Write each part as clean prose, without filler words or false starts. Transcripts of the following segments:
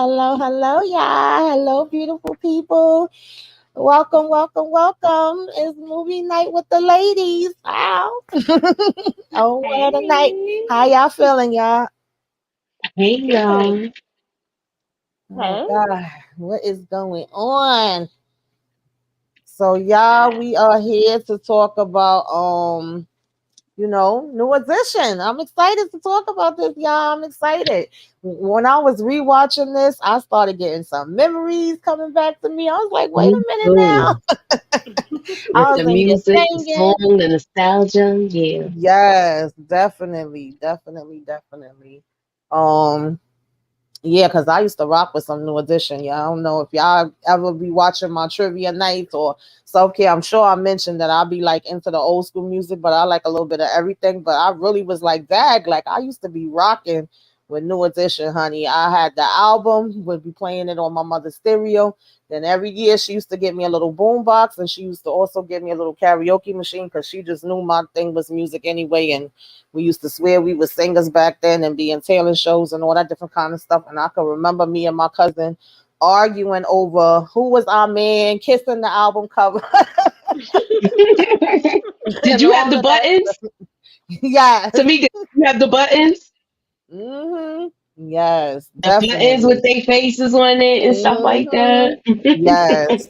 Hello, hello, y'all. Hello, beautiful people. Welcome, welcome, welcome. It's movie night with the ladies. Wow. Oh, what a night. Hey. How y'all feeling, y'all? Hey Good. y'all. Oh, Hey. God. What is going on? So, y'all, we are here to talk about New Edition. I'm excited to talk about this, y'all. I'm excited. When I was rewatching this, I started getting some memories coming back to me. I was like, wait Me a minute now. too. With I was the in here music, the singing. song, the nostalgia. Yeah. Yes, definitely, definitely, definitely. Um, yeah, because I used to rock with some New Edition. Yeah, I don't know if y'all ever be watching my trivia nights or self care. I'm sure I mentioned that I'll be like into the old school music, but I like a little bit of everything. But I really was like that. Like I used to be rocking with New Edition, honey. I had the album, would be playing it on my mother's stereo. Then every year she used to get me a little boom box, and she used to also give me a little karaoke machine because she just knew my thing was music anyway. And we used to swear we were singers back then and be in talent shows and all that different kind of stuff. And I can remember me and my cousin arguing over who was our man, kissing the album cover, Did and you have all the of that buttons? stuff. Yes. Tamika, did you have the buttons? Hmm. Yes, The buttons with definitely. their faces on it and stuff like Hmm. that. Yes,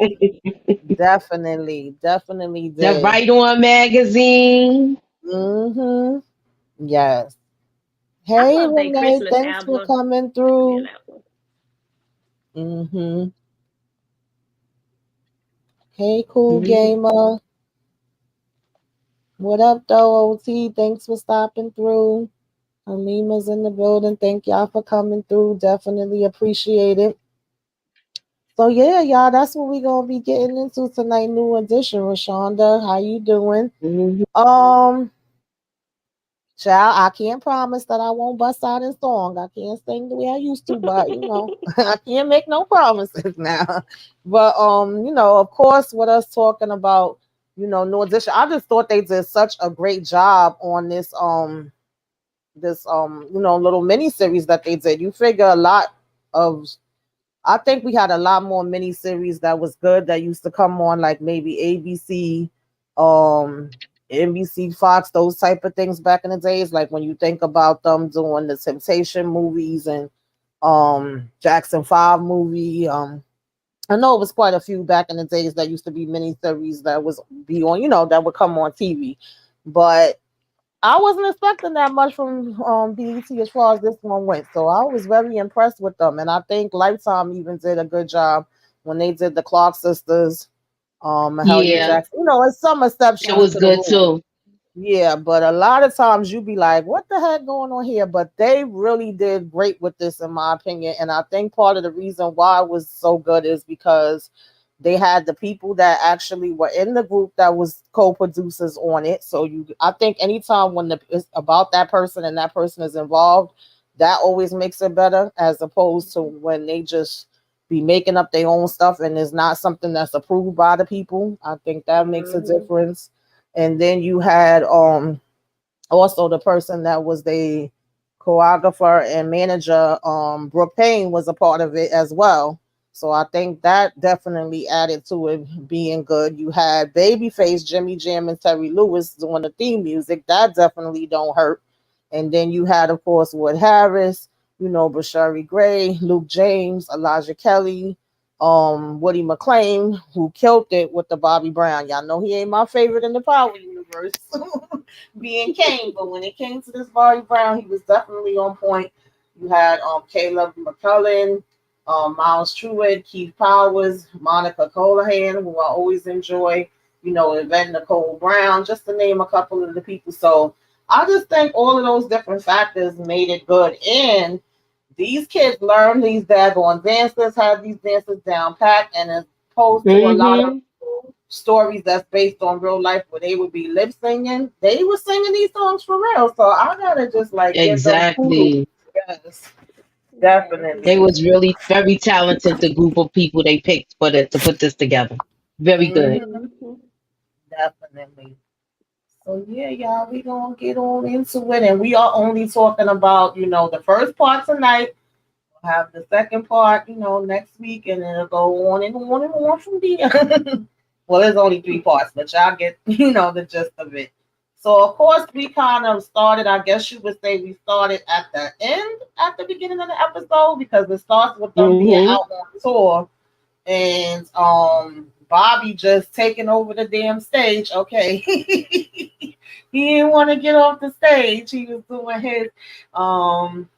definitely. Definitely The did. Right On magazine. Hmm. Yes. I Hey, love their Renee, Christmas thanks for album. coming That could be through. an album. Hmm. Hey, cool Mhm. gamer. What up, though, OT? Thanks for stopping through. Halima's in the building. Thank y'all for coming through. Definitely appreciate it. So yeah, y'all, that's what we gonna be getting into tonight. New edition. Rashonda, how you doing? Mhm. Um, Child, I can't promise that I won't bust out in song. I can't sing the way I used to, but I can't make no promises now. But of course, with us talking about, New Edition, I just thought they did such a great job on this little mini series that they did. You figure a lot of I think we had a lot more mini series that was good that used to come on like maybe ABC, um, NBC, Fox, those type of things back in the days. Like when you think about them doing the Temptation movies and Jackson 5 movie. I know it was quite a few back in the days that used to be mini series that was be on, that would come on TV. But I wasn't expecting that much from BET as far as this one went. So I was very impressed with them. And I think Lifetime even did a good job when they did the Clark sisters, Mahalia Yeah, Jackson. It's some it exceptions was to the good rule. too. Yeah, but a lot of times you be like, what the heck going on here? But they really did great with this, in my opinion. And I think part of the reason why it was so good is because they had the people that actually were in the group that was co-producers on it. So I think anytime when it's about that person and that person is involved, that always makes it better as opposed to when they just be making up their own stuff and it's not something that's approved by the people. I think that makes a Hmm. difference. And then you had also the person that was the choreographer and manager, Brooke Payne was a part of it as well. So I think that definitely added to it being good. You had Babyface, Jimmy Jam, and Terry Lewis doing the theme music. That definitely don't hurt. And then you had, of course, Wood Harris, Bashari Gray, Luke James, Elijah Kelly, Woody McClain, who killed it with the Bobby Brown. Y'all know he ain't my favorite in the Power universe. Being Kane, but when it came to this Bobby Brown, he was definitely on point. You had Caleb McCullen, Miles Truitt, Keith Powers, Monica Colahan, who I always enjoy, Yvette Nicole Brown, just to name a couple of the people. So I just think all of those different factors made it good. And these kids learn these daggone dances, have these dances down pat, and as opposed to a lot of Hmm. stories that's based on real life where they would be lip singing, they were singing these songs for real. So I gotta just like give them kudos. Exactly. Yes, They definitely. was really very talented, the group of people they picked for to put this together. Very good. Hmm. Hmm. Definitely. So yeah, y'all, we gonna get on into it, and we are only talking about the first part tonight. have the second part, next week, and it'll go on and on and on from there. Well, there's only three parts, but y'all get, the gist of it. So, of course, we kind of started, I guess you would say we started at the end, at the beginning of the episode, because it starts with them being Mm-hmm. out on tour and Bobby just taking over the damn stage. Okay. He didn't want to get off the stage. He was doing his um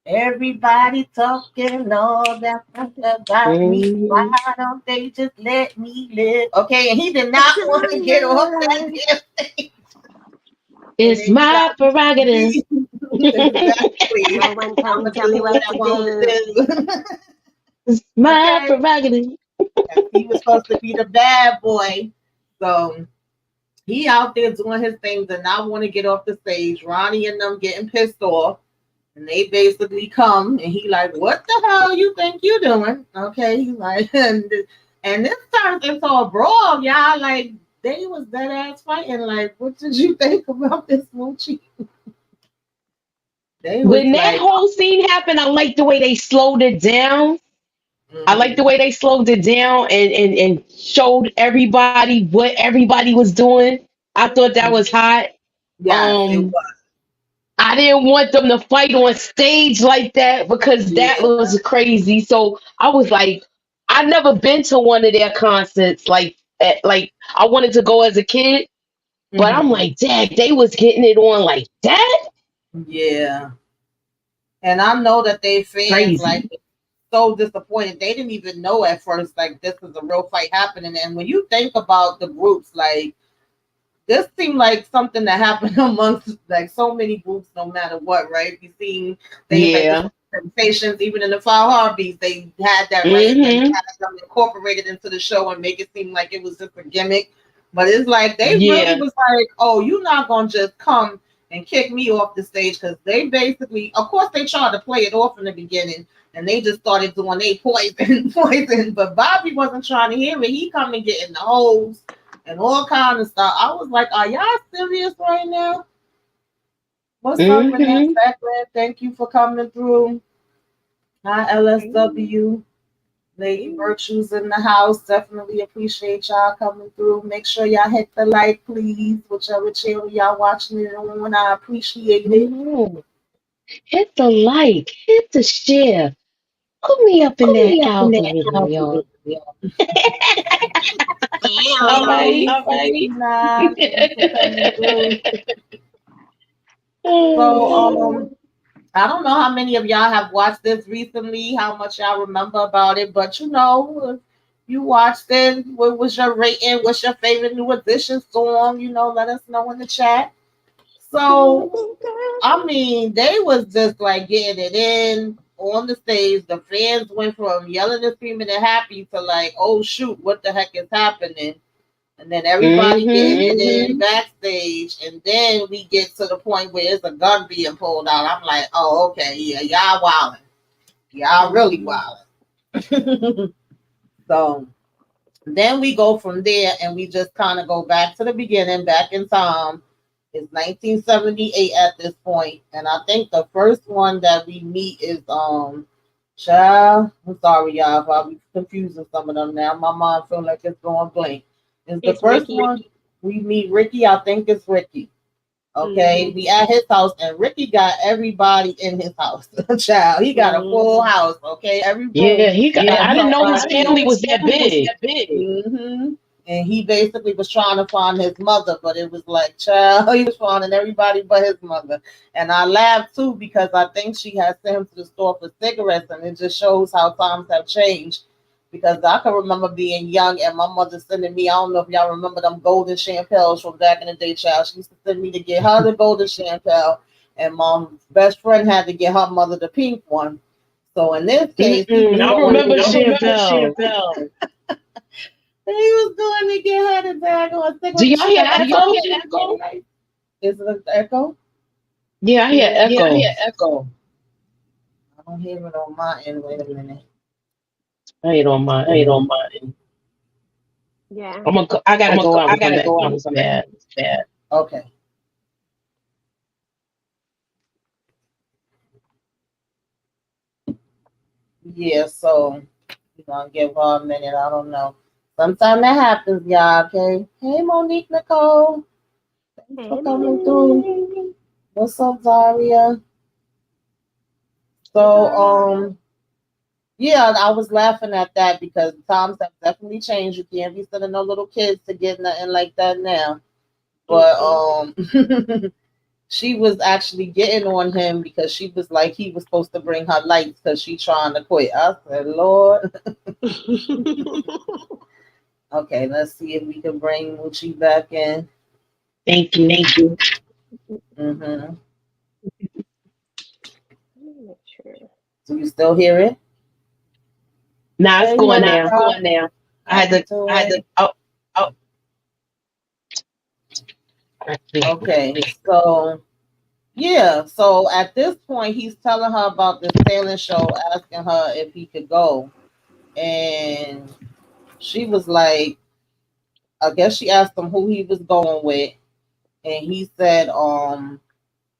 everybody talking all that stuff about me. Why Mm-hmm. don't they just let me live? Okay, and he did not want to get off that damn stage. And It's then you got my prerogative. exactly. No one I'm can gonna tell do me what what I to want do. to do. It's my Okay. prerogative. And he was supposed to be the bad boy. So he out there doing his things and not want to get off the stage. Ronnie and them getting pissed off. And they basically come and he like, what the hell you think you doing? Okay, he's like, and this turns into a brawl, y'all. Like they was dead ass fighting. Like, what did you think about this Moochie? They was When that like, whole scene happened, I liked the way they slowed it down. I like the mhm. way they slowed it down and showed everybody what everybody was doing. I thought that was hot. Yes, it Um, was. I didn't want them to fight on stage like that because that Yeah. was crazy. So I was like, I never been to one of their concerts. Like I wanted to go as a kid, but I'm Hmm. like, Dad, they was getting it on like that. Yeah. And I know that they fans like Crazy. so disappointed. They didn't even know at first like this was a real fight happening. And when you think about the groups, like this seemed like something that happened amongst like so many groups, no matter what, right? You've seen things like this Yeah. with Temptations, even in the Five Heartbeats, they had that right, and then they Mhm. had them incorporated into the show and make it seem like it was just a gimmick. But it's like they really Yeah. was like, "Oh, you're not gonna just come and kick me off the stage," because they basically, of course, they tried to play it off in the beginning, and they just started doing they poison, poison. But Bobby wasn't trying to hear it. He come and get in the holes and all kind of stuff. I was like, are y'all serious right now? What's up, Renee Mhm. Beckland? Thank you for coming through. Hi, LSW. Lady Virtues in the house. Definitely appreciate y'all coming through. Make sure y'all hit the like, please. Whichever channel y'all watching it on. I appreciate it. Oh, hit the like, hit the share. Put me up in Put that me up in that algorithm, y'all. algorithm, y'all. All Hey, right. 69. Thank you for coming through. So, Oh, I don't know how many of y'all have watched this recently, how much y'all remember about it, but if you watched it. What was your rating? What's your favorite New Edition song? Let us know in the chat. So, I mean, they was just like getting it in on the stage. The fans went from yelling and screaming and happy to like, oh shoot, what the heck is happening? And then everybody getting mm-hmm. it in backstage, and then we get to the point where there's a gun being pulled out. I'm like, oh, okay, yeah, y'all wilding, y'all really wilding. So then we go from there, and we just kind of go back to the beginning, back in time. It's 1978 at this point, and I think the first one that we meet is child. I'm sorry, y'all, if I'll be confusing some of them now. My mind feel like it's going blank. Is the It's first Ricky. one we meet Ricky? I think it's Ricky. Okay, Mm-hmm. we at his house, and Ricky got everybody in his house. Child, he got a full Mm-hmm. house. Okay, every Yeah, room he got. got I didn't know his somebody in family it. was that big. Hmm. And he basically was trying to find his mother, but it was like, child, he was finding everybody but his mother. And I laughed too because I think she had sent him to the store for cigarettes, and it just shows how times have changed. Because I can remember being young and my mother sending me, I don't know if y'all remember them golden champels from back in the day, child. She used to send me to get her the golden champel, and mom's best friend had to get her mother the pink one. So in this case, he was I going to remember get Chappelle. he was going to get her the bag on Do cigarette. y'all She hear got echo? Is it an echo? Yeah, I hear echo. Echo. I don't hear it on my end. Wait a minute. I ain't on my Wait end. on my end. Yeah. I gotta go out and come back in. It's bad. Okay. Yeah, so we're gonna give her a minute. I don't know. Sometimes that happens, y'all. Okay. Hey, Monique Nicole. Thanks for Hey, coming through. Monique. What's up, Zaria? Hey, So, Zaria. yeah, I was laughing at that because times have definitely changed. You can't be sending no little kids to get nothing like that now. But Mm-mm. she was actually getting on him because she was like he was supposed to bring her lights because she trying to quit. I said, Lord, okay, let's see if we can bring Moochie back in. Thank you. Thank you. Mm-hmm. Let me make sure. Do you still hear it? Nah, it's Hey, going Monica. now. Going now. I had to. I had to. Oh, Oh, okay. okay. So yeah. So at this point, he's telling her about this talent show, asking her if he could go, and she was like, I guess she asked him who he was going with, and he said,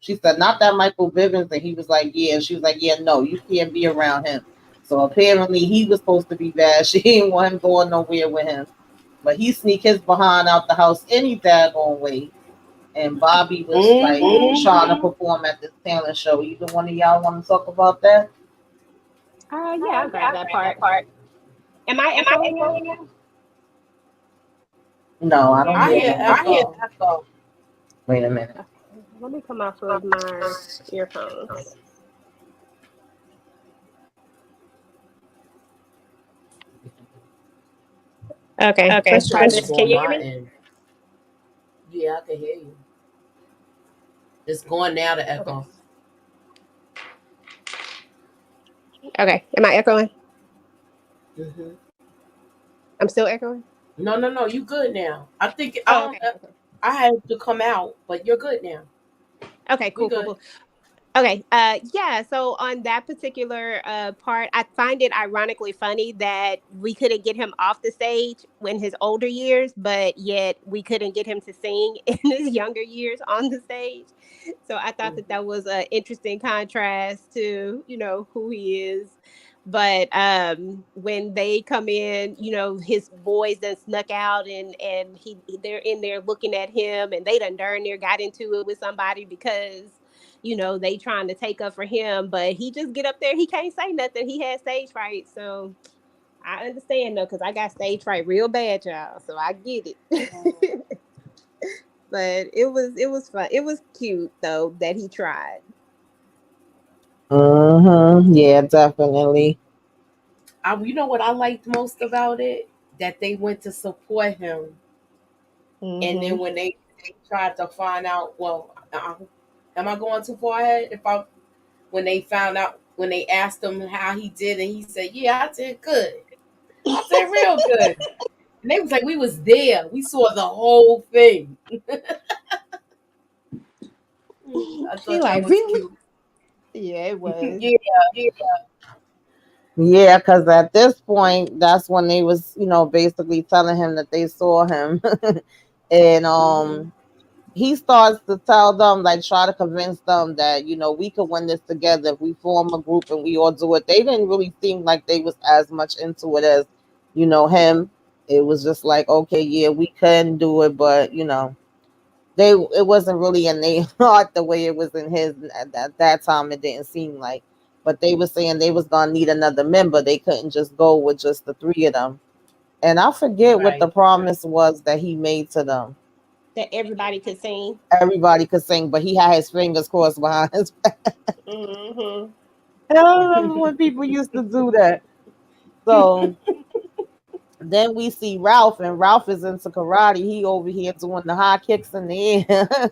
she said, not that Michael Bivins, and he was like, yeah. She was like, yeah, no, you can't be around him. So apparently he was supposed to be bad. She didn't want him going nowhere with him. But he sneaked his behind out the house any daggone way. And Bobby was like trying to perform at this talent show. Either one of y'all want to talk about that? Yeah, I'll grab Yeah, that grab that part. part. Am I Am I echoing now? echoing you? No, Can you I hear don't me? hear you. I hear echo. Wait a minute. Okay. Let me come off of my earphones. Okay, Okay, let's so try let's this. go Can on you hear my me? end. Yeah, I can hear you. It's going now to Okay. echo. Okay. Am I echoing? Mm-hmm. I'm still echoing? No, no, no. You good now? I think I Oh, don't. okay. Okay. I had to come out, but you're good now. Okay, We cool, cool, good. cool. Okay. Yeah. So on that particular part, I find it ironically funny that we couldn't get him off the stage when his older years, but yet we couldn't get him to sing in his younger years on the stage. So I thought that Mm-hmm. that was an interesting contrast to who he is. But when they come in, his boys done snuck out, and they're in there looking at him, and they done darn near got into it with somebody because they trying to take up for him, but he just get up there. He can't say nothing. He had stage fright. So I understand though, because I got stage fright real bad, y'all. So I get it. But it was fun. It was cute though that he tried. Mm-hmm. Yeah, definitely. You know what I liked most about it? That they went to support him, and then Hmm. when they tried to find out, well, am I going too far ahead? If I When they found out, when they asked him how he did, and he said, "Yeah, I did good. I did real good." And they was like, "We was there. We saw the whole thing." I He thought that like was really? cute. Yeah, it was. Yeah, yeah. Yeah, because at this point, that's when they was, basically telling him that they saw him, and Hmm. he starts to tell them, like, try to convince them that we could win this together if we form a group and we all do it. They didn't really seem like they was as much into it as him. It was just like, okay, yeah, we can do it, but it wasn't really in their heart the way it was in his at that time. It didn't seem like, but they were saying they was gonna need another member. They couldn't just go with just the three of them. And I forget what the Right. promise was that he made to them. That everybody could sing. Everybody could sing, but he had his fingers crossed behind his back. Hmm. I don't remember when people used to do that. So then we see Ralph, and Ralph is into karate. He over here doing the high kicks in the air.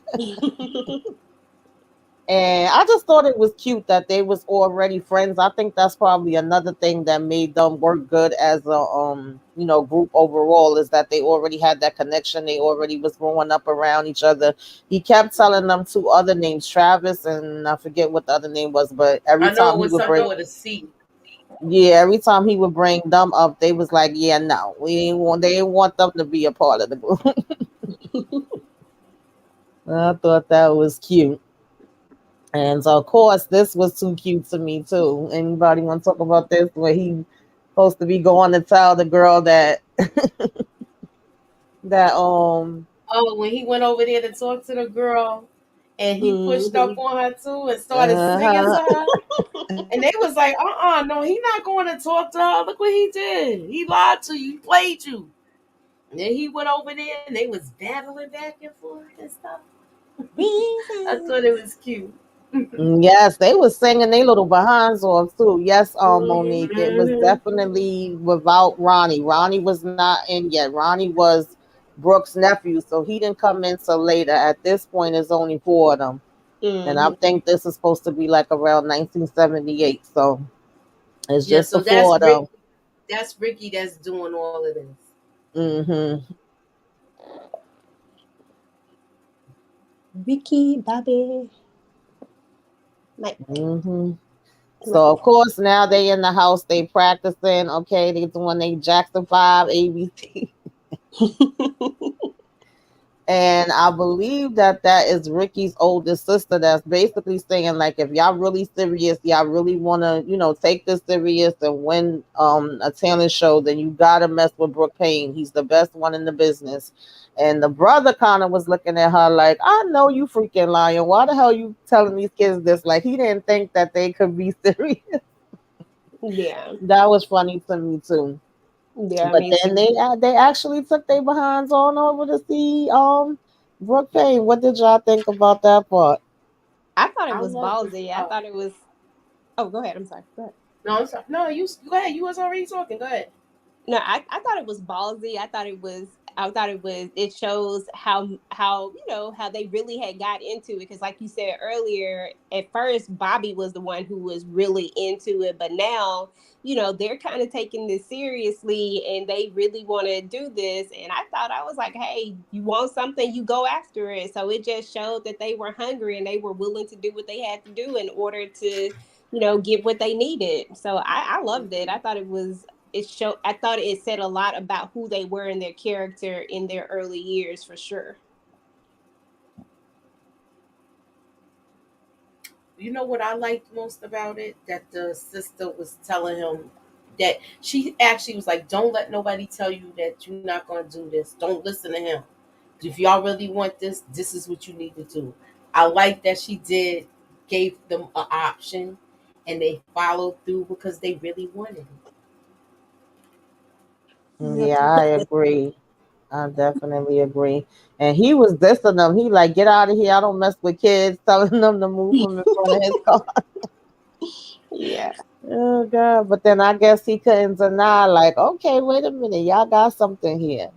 And I just thought it was cute that they was already friends. I think that's probably another thing that made them work good as a group overall, is that they already had that connection. They already was growing up around each other. He kept telling them two other names, Travis, and I forget what the other name was, but every I know time it he was would something bring, with a C. yeah, every time he would bring them up, they was like, yeah, no, they didn't want them to be a part of the group. I thought that was cute. And so, of course, this was too cute to me too. Anybody want to talk about this? Where he supposed to be going to tell the girl that. Oh, when he went over there to talk to the girl, and he pushed up Mm-hmm. on her too and started singing to Uh-huh. her, and they was like, no, he not going to talk to her. Look what he did. He lied to you. He played you. And then he went over there, and they was battling back and forth and stuff. I thought it Reasons. was cute. Yes, they was singing their little behinds off too. Yes, Monique. It was Mm-hmm. definitely without Ronnie. Ronnie was not in yet. Ronnie was Brooke's nephew, so he didn't come in till later. At this point, it's only four of them, and I Mm-hmm. think this is supposed to be like around 1978. So it's Yeah, just the so four of them. that's Ricky that's doing all of this. Mm-hmm. Ricky, Bobby, Mike, Mm-hmm. So Mike. of course now they in the house, they practicing. Okay, they doing they Jackson 5 ABC. And I believe that that is Ricky's oldest sister that's basically saying, like, if y'all really serious, y'all really want to, take this serious and win a talent show, then you got to mess with Brooke Payne. He's the best one in the business. And the brother kind of was looking at her like, I know you freaking lying. Why the hell you telling these kids this? Like, he didn't think that they could be serious. Yeah, That was funny to me, too. yeah, But me then too. they actually took their behinds on over to see Brooke Payne. What did y'all think about that part? I thought it I was love this. ballsy. I thought it was. Oh, go ahead. I'm sorry. Go ahead. No, I'm sorry. No, you go ahead. You was already talking. Go ahead. No, I thought it was ballsy. I thought it was it shows how how they really had got into it, because like you said earlier, at first Bobby was the one who was really into it, but now they're kind of taking this seriously and they really want to do this. And I was like, hey, you want something, you go after it. So it just showed that they were hungry and they were willing to do what they had to do in order to get what they needed. So I loved it. I thought I thought it said a lot about who they were and their character in their early years, for sure. You know what I liked most about it? That the sister was telling him that she actually was like, "Don't let nobody tell you that you're not going to do this. Don't listen to him. If y'all really want this, this is what you need to do." I like that she did gave them an option, and they followed through because they really wanted it. Yep. Yeah, I agree. I definitely agree. And he was dissing them. He like, get out of here. I don't mess with kids, telling them to move from in front of his car. Yeah. Oh God. But then I guess he couldn't deny, like, okay, wait a minute, y'all got something here.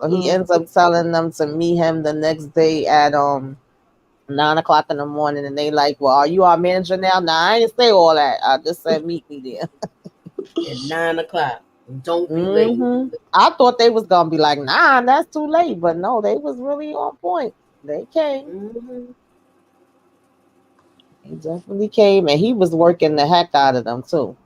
So he ends Mhm. up telling them to meet him the next day at 9 o'clock in the morning, and they like, well, are you our manager now? Nah, I didn't say all that. I just said meet me there. At 9 o'clock. Don't be late. I thought they was gonna be like, nah, that's too late, but no, they was really on point. They came. Hmm. He definitely came, and he was working the heck out of them too.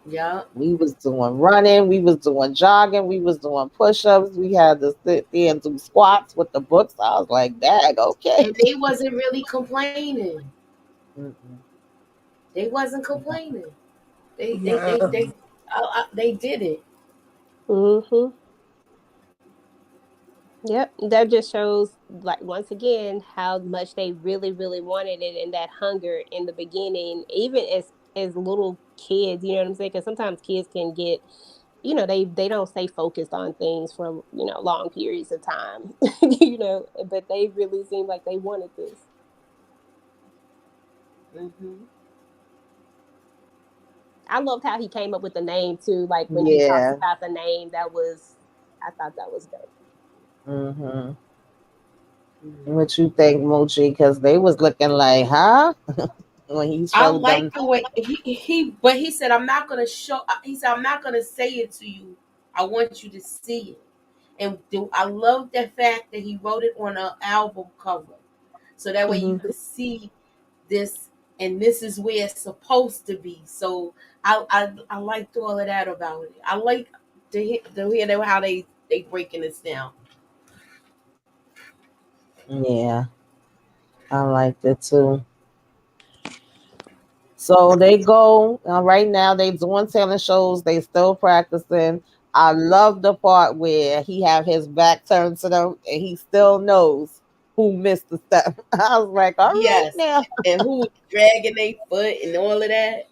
Yeah. We was doing running, we was doing jogging, we was doing push-ups. We had to sit there and do squats with the books. I was like, dag, okay. And they wasn't really complaining. Mm-mm. They wasn't complaining. They they they No. they they did it. Mhm. Yep, that just shows, like, once again, how much they really, really wanted it, and that hunger in the beginning, even as little kids. You know what I'm saying? Because sometimes kids can get, they don't stay focused on things for long periods of time. But they really seem like they wanted this. Hmm. I loved how he came up with the name too. Like when he talks Yeah. about the name, I thought that was dope. Mm-hmm. Hmm. What you think, Mochi? Because they was looking like, huh? When he I showed like them. the way but he said, I'm not gonna show. He said, I'm not gonna say it to you. I want you to see it. And I love the fact that he wrote it on an album cover, so that way you Mhm. could see this, and this is where it's supposed to be. So I liked all of that about it. I like to hear how they breaking this down. Yeah, I liked it too. So they go right now. They doing talent shows. They still practicing. I love the part where he have his back turned to them and he still knows who missed the step. I was like, all right Yes. now. And who was dragging their foot and all of that.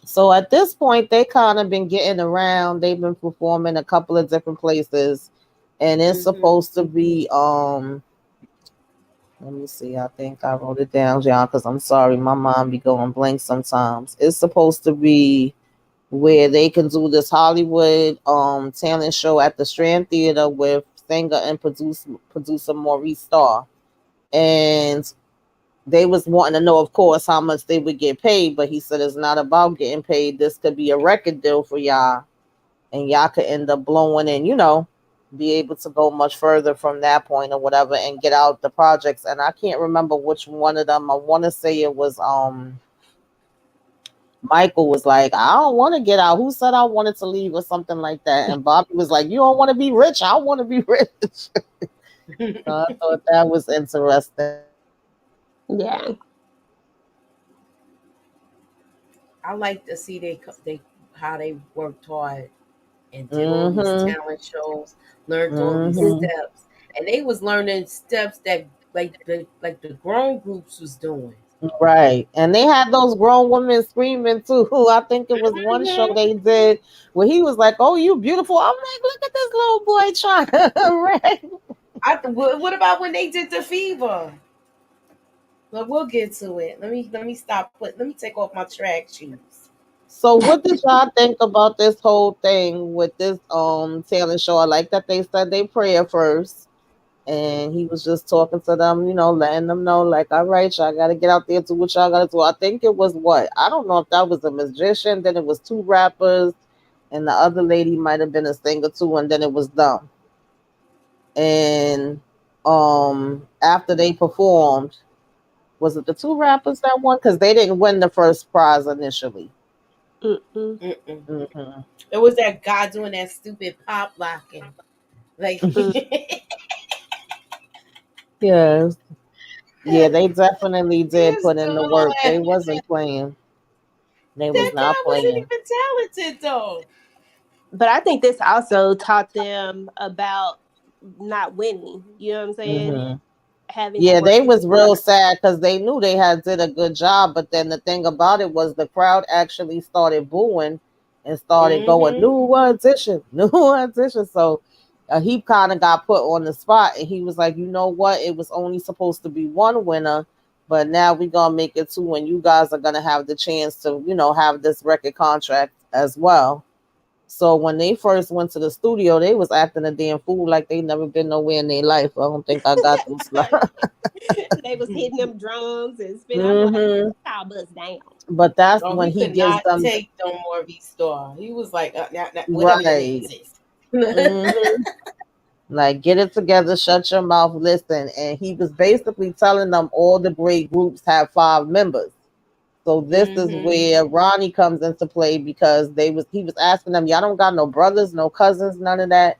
So at this point, they kind of been getting around. They've been performing a couple of different places, and it's Hmm. supposed to be. Let me see. I think I wrote it down, John, because I'm sorry, my mind be going blank sometimes. It's supposed to be where they can do this Hollywood talent show at the Strand Theater with singer and producer Maurice Starr. And they was wanting to know, of course, how much they would get paid, but he said it's not about getting paid. This could be a record deal for y'all, and y'all could end up blowing and be able to go much further from that point or whatever and get out the projects. And I can't remember which one of them. I want to say it was Michael was like, I don't want to get out. Who said I wanted to leave or something like that? And Bobby was like, you don't want to be rich. I want to be rich. So I thought that was interesting. Yeah. I like to see they how they worked hard and did all these Mm-hmm. talent shows, learned all these Mm-hmm. Mhm. steps, and they was learning steps that like the grown groups was doing. Right. And they had those grown women screaming too. I think it was one show Hmm. they did where he was like, oh, you beautiful. I'm like, look at this little boy trying to rap. What about when they did the fever? But we'll get to it. Let me stop. Let me take off my track shoes. So what did y'all think about this whole thing with this talent show? I like that they said they prayer first. And he was just talking to them, letting them know, like, all right, y'all got to get out there, do what y'all got to do. I think it was what? I don't know if that was a magician, then it was two rappers, and the other lady might have been a singer too, and then it was them. And after they performed, was it the two rappers that won? Because they didn't win the first prize initially. Mm-mm. Mm-mm. Hmm. It was that guy doing that stupid pop locking. Like Mm. he Yes. Yeah, they definitely did was put in doing the all work. that. They wasn't playing. They was That not guy wasn't playing. even talented though. But I think this also taught them about not winning. You know what I'm saying? Hmm. Having to Yeah, work they even was real harder. sad because they knew they had did a good job, but then the thing about it was the crowd actually started booing and started going Hmm. new edition, new edition. So he kind of got put on the spot, and he was like, you know what? It was only supposed to be one winner, but now we gonna make it two, and you guys are gonna have the chance to have this record contract as well. So when they first went to the studio, they was acting a damn fool like they never been nowhere in their life. I don't think I got them slides. They was hitting them drums and spin. I'm like, Hmm. y'all bust down. But that's Oh, when he he could gives not them take no more V Star. He was like, whatever your name right. is. Hmm. Like, get it together, shut your mouth, listen. And he was basically telling them all the great groups have 5 members. So this is Hmm. where Ronnie comes into play because he was asking them, y'all don't got no brothers, no cousins, none of that.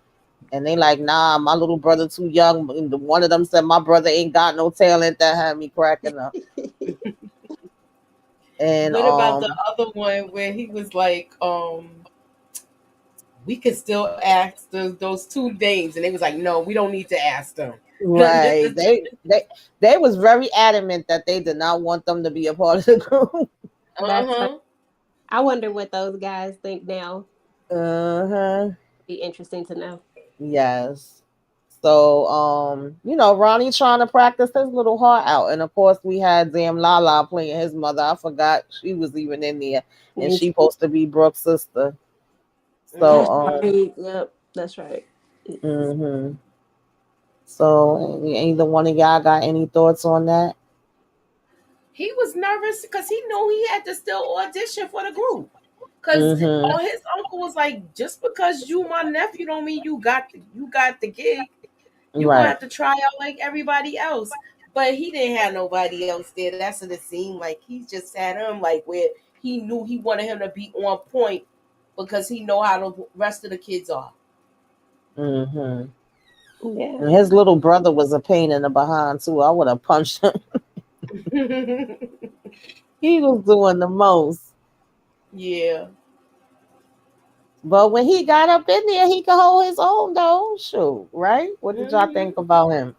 And they like, nah, my little brother too young. And one of them said, my brother ain't got no talent. That had me cracking up. And What about the other one where he was like, we could still ask those two names, and they was like, no, we don't need to ask them. This right, is they was very adamant that they did not want them to be a part of the group. That's funny. uh-huh. I wonder what those guys think now. Uh-huh. Be interesting to know. Yes. So Ronnie trying to practice his little heart out. And of course we had Damn Lala playing his mother. I forgot she was even in there. And Me she too. supposed to be Brooke's sister. So That's Hmm. right. Yep. That's right. mhm. So either one of y'all got any thoughts on that? He was nervous because he knew he had to still audition for the group. Cause Mhm. his uncle was like, just because you my nephew don't mean you got the gig. You gonna Right. have to try out like everybody else. But he didn't have nobody else there. That's what it seemed like. He just had him like where he knew he wanted him to be on point because he know how the rest of the kids are. Mhm. Yeah. And his little brother was a pain in the behind too. I would have punched him. He was doing the most. Yeah. But when he got up in there, he could hold his own though. Shoot, right? What did y'all Hmm. think about him?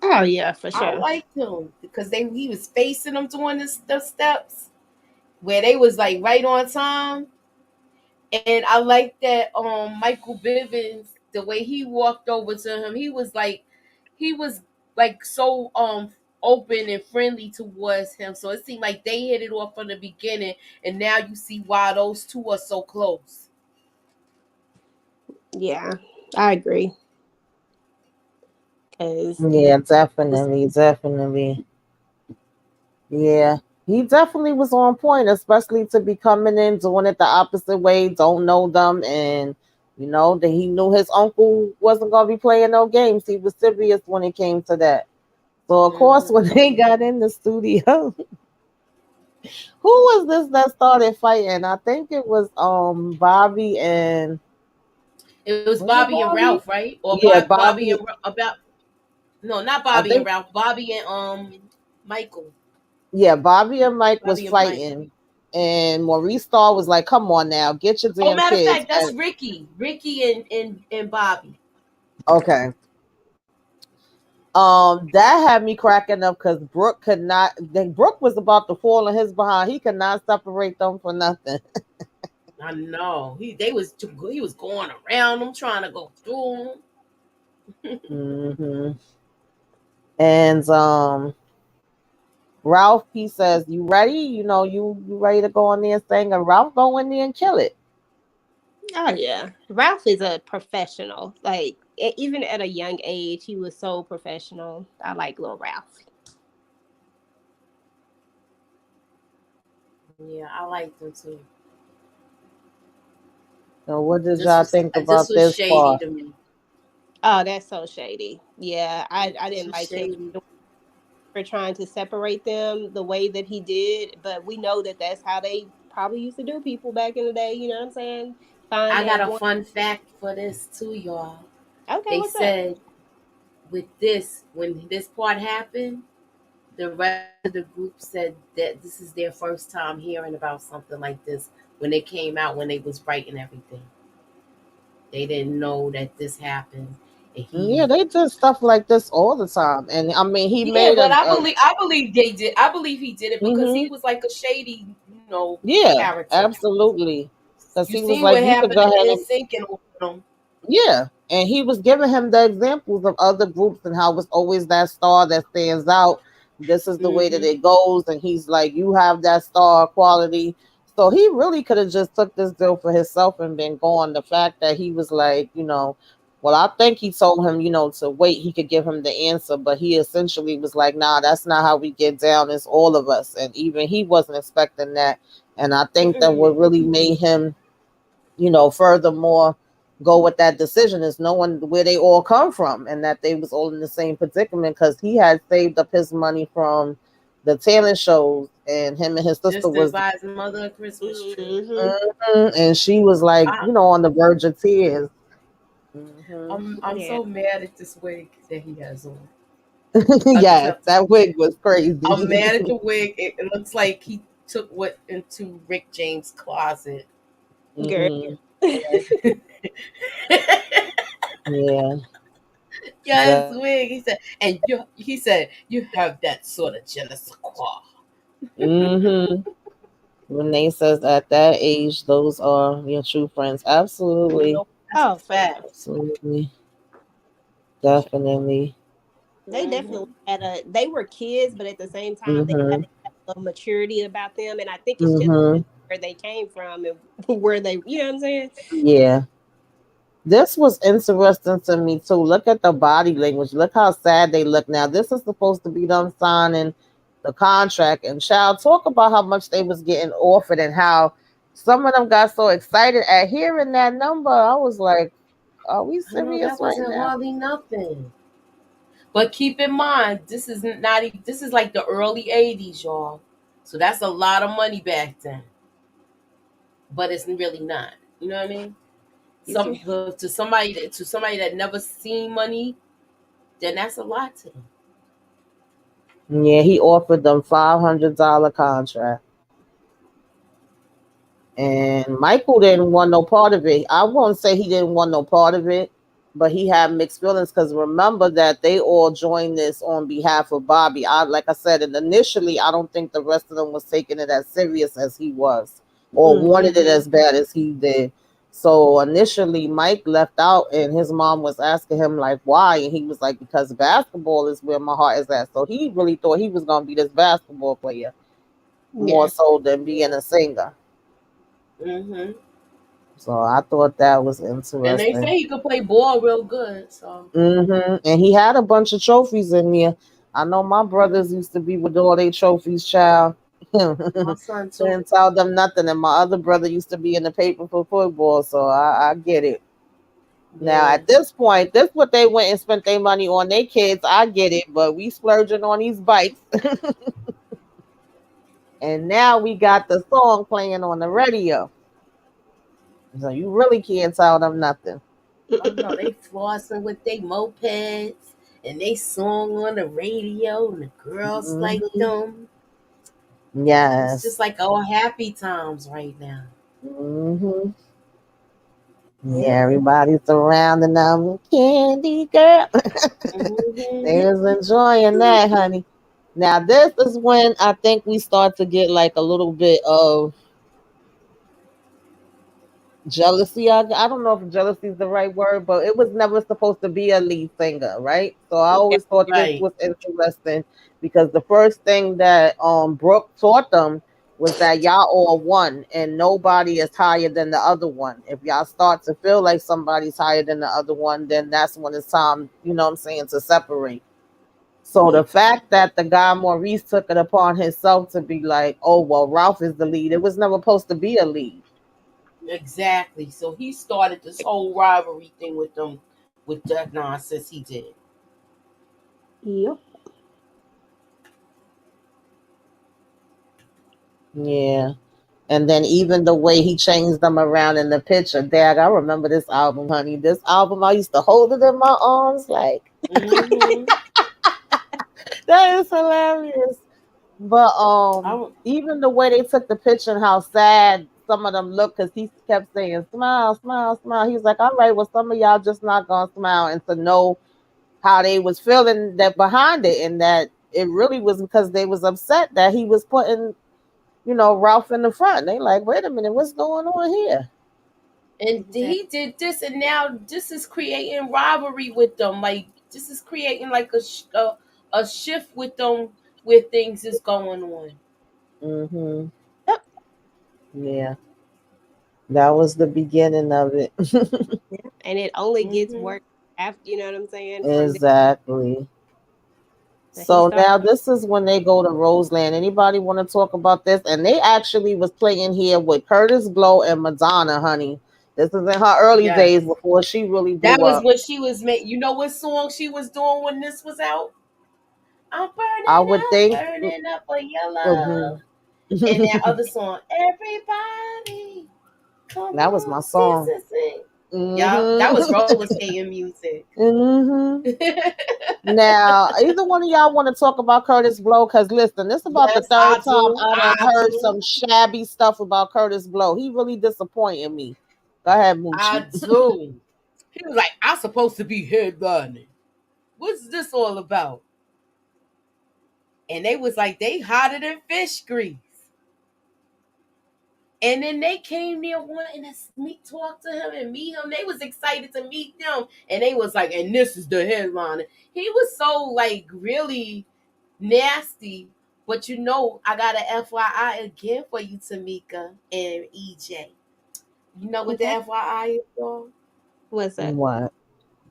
Oh yeah, for I sure. liked him because he was facing them doing the steps where they was like right on time. And I like that Michael Bivins, the way he walked over to him, he was like so open and friendly towards him. So it seemed like they hit it off from the beginning, and now you see why those two are so close. Yeah, I agree. Cause Yeah, it's, definitely, definitely. Yeah, he definitely was on point, especially to be coming in doing it the opposite way. Don't know them, and that he knew his uncle wasn't gonna be playing no games. He was serious when it came to that. So of course, Hmm. when they got in the studio, who was this that started fighting? I think it was Bobby and It was was it Bobby and Bobby? Ralph, right? Or Yeah, Bobby Bobby. and about no, not I Bobby and think Ralph. Bobby and Michael. yeah, Bobby and Mike was Bobby and Mike. fighting, and Maurice Starr was like, "Come on now, get your Oh, damn matter of kids." fact, that's Ricky. Ricky and Bobby. Okay. That had me cracking up because Brooke could not. Brooke was about to fall on his behind. He could not separate them for nothing. I know. He was going around them, trying to go through them. Hmm. And Ralph, he says, "You ready? You ready to go in there and sing?" And Ralph go in there and kill it. oh yeah, Ralph is a professional. Like even at a young age, he was so professional. I like little Ralph. Yeah, I liked them too. So, what did This y'all was think this about was this shady part? to me. Oh, that's so shady. Yeah, I This didn't was like him shady. for trying to separate them the way that he did, but we know that that's how they probably used to do people back in the day. You know what I'm saying? Find I got that a one. fun fact for this too, y'all. Okay, They what's up? said with this, when this part happened, the rest of the group said that this is their first time hearing about something like this when they came out when they was writing everything. They didn't know that this happened. And Yeah, they did stuff like this all the time, and I mean, he yeah, made but a, I believe they did. I believe he did it because he hmm was like a shady, yeah, character. absolutely, because You he was seen like, what you could happened go in ahead and sinking over them. yeah, and he was giving him the examples of other groups and how it's always that star that stands out. This is the way that Hmm. it goes, and he's like, you have that star quality. So he really could have just took this deal for himself and been gone. The fact that he was like, well, I think he told him, to wait. He could give him the answer, but he essentially was like, nah, that's not how we get down. It's all of us, and even he wasn't expecting that. And I think that what Mm-mm. really made him furthermore go with that decision is knowing where they all come from and that they was all in the same predicament because he had saved up his money from the talent shows and him and his sister Just to was buy his mother a Christmas tree. Hmm. and she was like I, on the verge of tears. Hmm. I'm Yeah. so mad at this wig that he has on. I just Yes, have to say, that wig was I'm crazy. mad at the wig. It looks like he took what into Rick James' closet. Girl. Hmm. Yeah. Yes, wig. He said, and he said, you have that sort of je ne sais quoi. Hmm. Renee says at that age, those are your true friends. Absolutely. No, that's a Oh, for fact. Absolutely. Definitely. they Hmm. definitely they were kids, but at the same time they had Mm-hmm. a maturity about them, and I think it's just Mm-hmm. where they came from and where they, you know what I'm saying? Yeah. This was interesting to me too. Look at the body language. Look how sad they look now. This is supposed to be them signing the contract. And child, talk about how much they was getting offered and how some of them got so excited at hearing that number. I was like, are we I know serious that right wasn't now? hardly nothing. But keep in mind, this is like the early '80s, y'all. So that's a lot of money back then. But it's really not. You know what I mean? He's Some to somebody that never seen money, then that's a lot to them. Yeah, he offered them $500 contract. And Michael didn't want no part of it. I won't say he didn't want no part of it, but he had mixed feelings because remember that they all joined this on behalf of Bobby. Like I said, and initially, I don't think the rest of them was taking it as serious as he was, or wanted it Mm-hmm. as bad as he did. So initially, Mike left out, and his mom was asking him like, "Why?" And he was like, "Because basketball is where my heart is at." So he really thought he was gonna be this basketball player more yeah. so than being a singer. Mm-hmm. So I thought that was And they interesting. say he could play ball real good. So And he had a bunch of trophies in there. I know my brothers used to be with all their trophies, child. my son too. Couldn't tell them nothing. And my other brother used to be in the paper for football, so I get it. Now Yeah. at this point, this what they went and spent their money on their kids. I get it, but we splurging on these bikes. And now we got the song playing on the radio. So you really can't tell them nothing. Oh no, they flossing with their mopeds and they song on the radio and the girls like Hmm. them. It's just Yes. like all happy times right now. Hmm. Yeah, everybody's surrounding them. Candy girl. Mm-hmm. They was enjoying that, honey. Now this is when I think we start to get like a little bit of jealousy. I don't know if jealousy is the right word, but it was never supposed to be a lead singer, right? So I Yeah. always thought this Right. was interesting because the first thing that Brooke taught them was that y'all all one and nobody is higher than the other one. If y'all start to feel like somebody's higher than the other one, then that's when it's time, you know what I'm saying, to separate. So Yeah. the fact that the guy Maurice took it upon himself to be like, oh well, Ralph is the lead. It was never supposed to be a lead. Exactly. So he started this whole rivalry thing with them with that nonsense he did. Yep. Yeah. And then even the way he changed them around in the picture. Dad, I remember this album, honey. This album, I used to hold it in my arms. Like, Mm-hmm. that is hilarious. But I, even the way they took the picture and how sad some of them looked, because he kept saying, smile, smile, smile. He was like, all right, well, some of y'all just not going to smile. And to know how they was feeling that behind it and that it really was because they was upset that he was putting, Ralph in the front. They like, wait a minute, what's going on here? and Exactly. he did this, and now this is creating rivalry with them. Like this is creating like a shift with them where things is going on. Mm-hmm. Yep. Yeah, that was the beginning of it. Yeah. And it only gets Mm-hmm. worse after, you know what I'm saying? From there. Exactly. So he So started. now this is when they go to Roseland. Anybody want to talk about this? And they actually was playing here with Curtis Blow and Madonna, honey. This is in her early Yes, days before she really that blew was up. what she was made. You know what song she was doing when this was out? I'm I would think. burning up for your love. Mhm. And that other song, everybody, come That was my on, sing, song. sing, sing. Yup, that was Hmm. roller skating music. Hmm. Now, either one of y'all want to talk about Curtis Blow? Because listen, this is about the Yes, third I time do. I done I heard do. some shabby stuff about Curtis Blow. He really disappointed me. Go ahead, Moochie. I do. He was like, I'm supposed to be headlining. What's this all about? And they was like, they hotter than fish grease. And then they came there wanting to meet, talk to him and meet him. They was excited to meet them. And they was like, and this is the headliner. He was so like really nasty. But I got an FYI again for you, Tamika and EJ. You know what the Okay. FYI is for? What's up? What?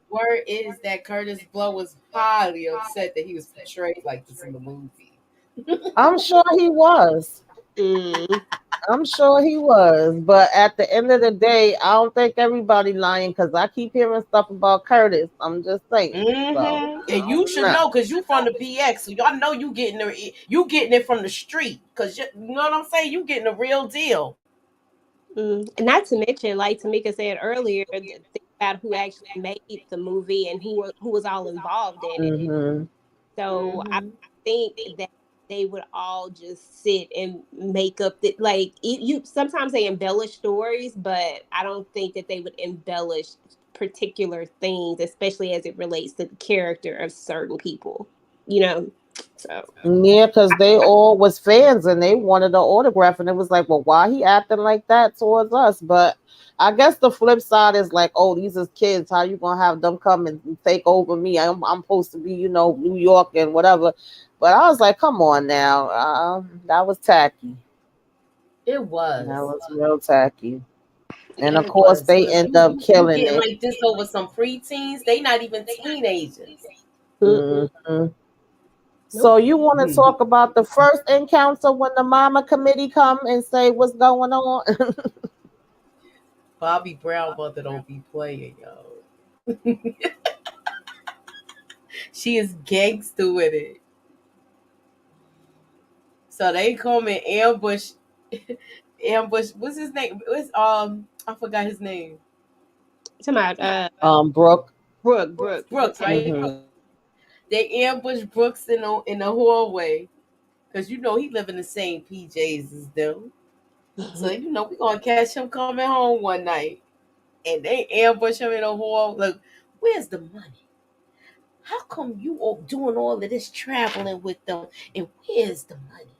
Word is that Curtis Blow was highly upset that he was portrayed like this in the movie. I'm sure he was. Mm. I'm sure he was. But at the end of the day, I don't think everybody lying because I keep hearing stuff about Curtis. I'm just saying. So And I you don't should know. know because you from the BX, so y'all know you getting it from the street. Cause you know what I'm saying. You getting the real deal. And not to mention, like Tamika said earlier, think about who actually made the movie and who was all involved in it. Mm-hmm. So I Mm-hmm. think that they would all just sit and make up the like you. Sometimes they embellish stories, but I don't think that they would embellish particular things, especially as it relates to the character of certain people. You know, so Yeah, because they all was fans and they wanted an autograph, and it was like, well, why he acting like that towards us? But I guess the flip side is like, oh, these is kids. How you gonna have them come and take over me? I'm supposed to be, New York and whatever. But I was like, come on now, that was tacky. It That was. was real tacky. And of It course, was. they Because end up you killing getting it. like this over some preteens. They not even teenagers. mm-mm, Hmm. So nope. you want to talk about the first encounter when the mama committee come and say what's going on? Bobby Brown mother don't be playing, yo. She is gangster with it. So they come and ambush ambush what's his name? What's I forgot his name. Talking about Brooke. Brooks, Brooks, yeah. right? Hmm. They ambush Brooks in the hallway. Cause he live in the same PJs as them. So we gonna catch him coming home one night. And they ambush him in the hall. Look, where's the money? How come you all doing all of this traveling with them? And where's the money?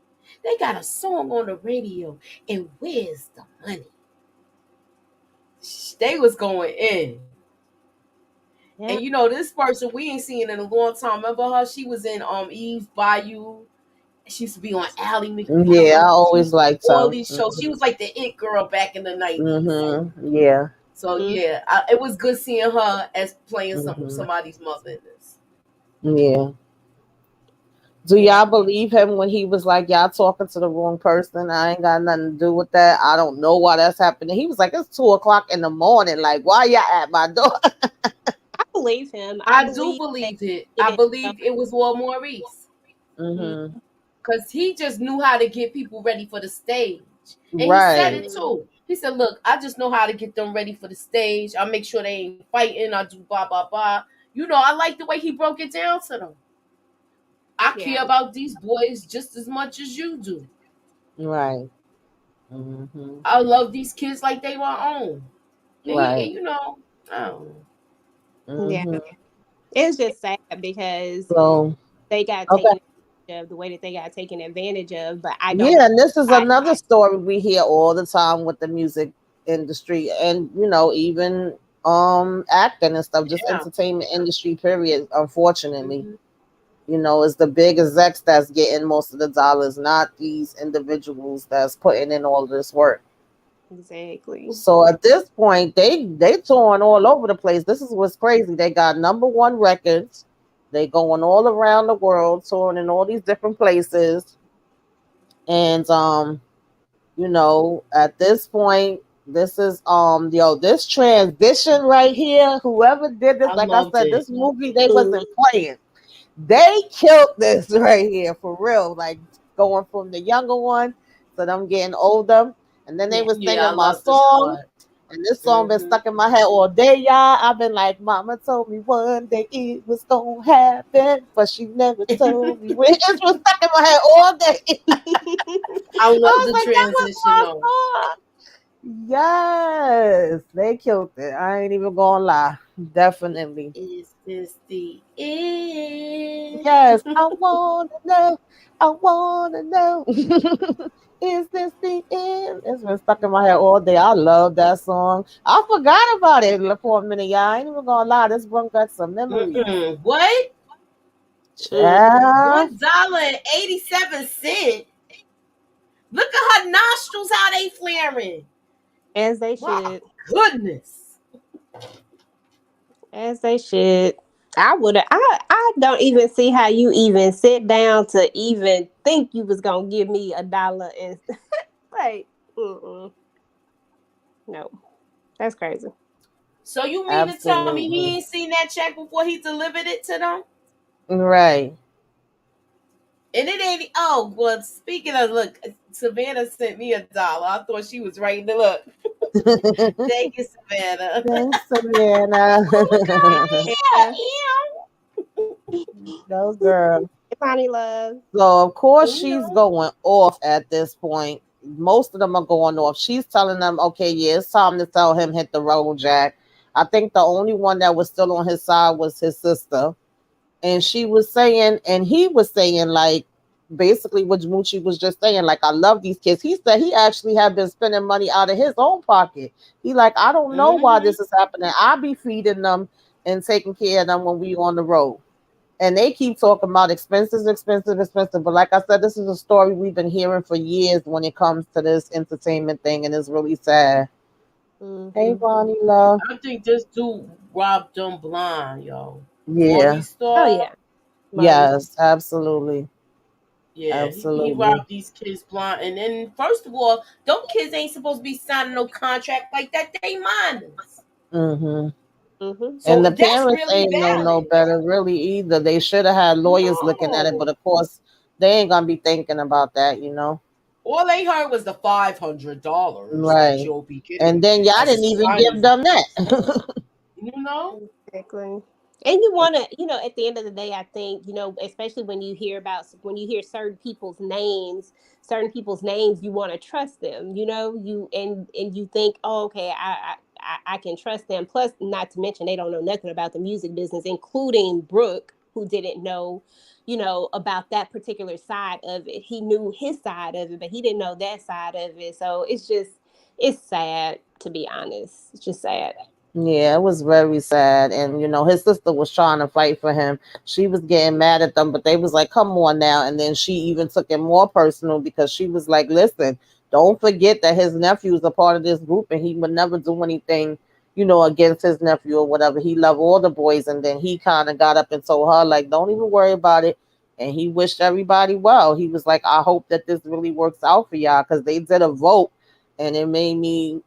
They got a song on the radio. And where's the money? They was going in. And Yeah. this person we ain't seen in a long time. Remember her? She was in Eve's Bayou. She used to be on Ally Yeah, I McBeal. She always used to be liked all her. these shows. She was like the it girl back in the 90s. Yeah. So Mm. yeah, it was good seeing her as playing Hmm. somebody's mother in this. Yeah. Do Yeah. y'all believe him when he was like, y'all talking to the wrong person? I ain't got nothing to do with that. I don't know why that's happening. He was like, it's 2 o'clock in the morning. Like, why y'all at my door? I believe him. I I do believe that believe it. he I didn't know. believe it was War Maurice. Hmm. Because he just knew how to get people ready for the stage. And he said Right. it too. He said, look, I just know how to get them ready for the stage. I make sure they ain't fighting. I do blah, blah, blah. I like the way he broke it down to them. I care Yeah. about these boys just as much as you do. Right. Hmm. I love these kids like they my own. Right. I don't know. Yeah. Hmm. It's just sad because So, they got okay. taken advantage of the way that they got taken advantage of, but I don't Yeah, and this is I another story we hear all the time with the music industry and even acting and stuff, just Yeah. entertainment industry period, unfortunately. Hmm. It's the big execs that's getting most of the dollars, not these individuals that's putting in all this work. exactly. So at this point, they touring all over the place. This is what's crazy. They got #1 records. They going all around the world, touring in all these different places. And at this point, this is this transition right here. Whoever did this, I like I loved said, it. this movie they Mm. wasn't playing. They killed this right here for real. Like going from the younger one to them getting older. And then they Yeah. was Yeah, I singing my love this song. part. And this song been Hmm. stuck in my head all day, y'all. I've been like, Mama told me one day it was gonna happen, but she never told me when. It was stuck in my head all day. I I love was the like, that was transition my though. song. Yes, they killed it. I ain't even gonna lie. Definitely. Is this the end? Yes, I wanna know. I wanna know. Is this the end? It's been stuck in my head all day. I love that song. I forgot about it for a minute, y'all. I ain't even gonna lie. This one got some memories. Mm-mm. What? Mm. Child. $1.87. Look at her nostrils, how they flaring. As they My should. goodness. As they should. I don't even see how you even sit down to even think you was gonna give me $1 and like no. That's crazy. So you mean to tell me he Absolutely. ain't seen that check before he delivered it to them? Right. And it ain't. Oh, well. Speaking of, look, Savannah sent me $1. I thought she was writing the look. Thank you, Savannah. Thanks, Savannah. Yeah. Go girl. Bonnie Love. So of course You she's know. going off at this point. Most of them are going off. She's telling them, okay, yeah, it's time to tell him hit the road, Jack. I think the only one that was still on his side was his sister. And she was saying, and he was saying, like, basically what Moochie was just saying, like, I love these kids. He said he actually had been spending money out of his own pocket. He like, I don't know why Mm-hmm. this is happening. I be feeding them and taking care of them when we on the road. And they keep talking about expenses, expensive, expensive. But like I said, this is a story we've been hearing for years when it comes to this entertainment thing, and it's really sad. Hey, Hmm. Bonnie Love. I think this dude robbed them blind, yo. Yeah. Maurice Oh Starr. yeah, Maurice. Yes, absolutely. Yeah, he Absolutely. robbed these kids blind. And then, first of all, them kids ain't supposed to be signing no contract like that. They minors. Hmm. Hmm. And So the that's parents really ain't know no valid. better, really, either. They should have had lawyers looking at it, No. but of course, they ain't gonna be thinking about that, you know? All they heard was the $500 that Right. you'll be And getting then y'all as a didn't even signing give them bonus. that. You know? Exactly. And you want to, at the end of the day, I think, especially when you hear certain people's names, you want to trust them, and you think, oh, okay, I can trust them. Plus, not to mention, they don't know nothing about the music business, including Brooke, who didn't know, about that particular side of it. He knew his side of it, but he didn't know that side of it. So it's sad, to be honest. It's just sad. Yeah, it was very sad. And his sister was trying to fight for him. She was getting mad at them, but they was like, come on now. And then she even took it more personal because she was like, listen, don't forget that his nephew is a part of this group and he would never do anything, against his nephew or whatever. He loved all the boys. And then he kind of got up and told her, like, don't even worry about it. And he wished everybody well. He was like, I hope that this really works out for y'all because they did a vote and it made me,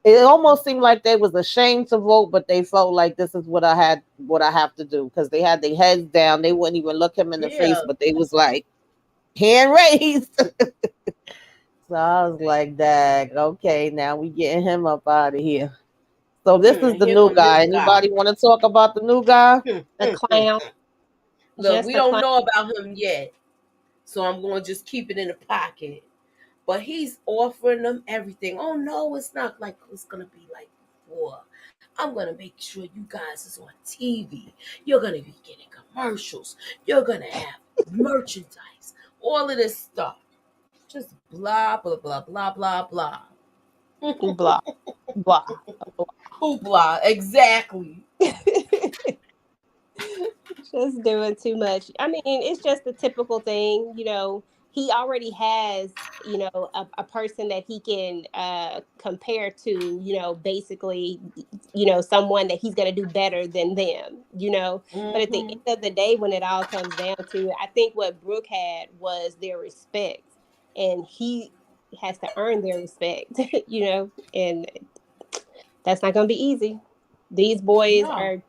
it almost seemed like they was ashamed to vote, but they felt like this is what I have to do because they had their heads down. They wouldn't even look him in the Yeah. face, but they was like hand raised. So I was like, "Dag, okay, now we getting him up out of here." So this is And the here new come this guy. guy. Anybody want to talk about the new guy? The clown, Look, just we a don't clown. know about him yet. So I'm going to just keep it in the pocket. But he's offering them everything. Oh, no, it's not like it's going to be like before. I'm going to make sure you guys is on TV. You're going to be getting commercials. You're going to have merchandise. All of this stuff. Just blah, blah, blah, blah, blah, blah. Blah blah. Hoopla, exactly. Just doing too much. I mean, it's just a typical thing, he already has, a person that he can compare to, basically, someone that he's going to do better than them. But at the Hmm. end of the day, when it all comes down to it, I think what Brooke had was their respect, and he has to earn their respect, and that's not going to be easy. These boys No. are,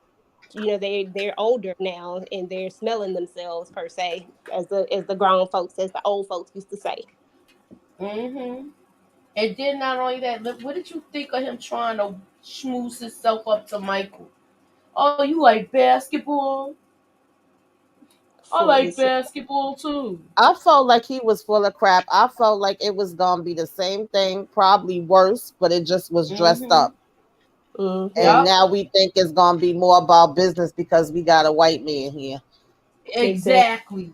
they're older now and they're smelling themselves, per se, as the grown folks, as the old folks used to say. Hmm. And then not only that, look, what did you think of him trying to schmooze himself up to Michael? Oh, you like basketball? I like Foolishness. basketball too. I felt like he was full of crap. I felt like it was gonna be the same thing, probably worse, but it just was dressed Hmm. up. And Mm-hmm. Yup. now we think it's gonna be more about business because we got a white man here. Exactly. Exactly.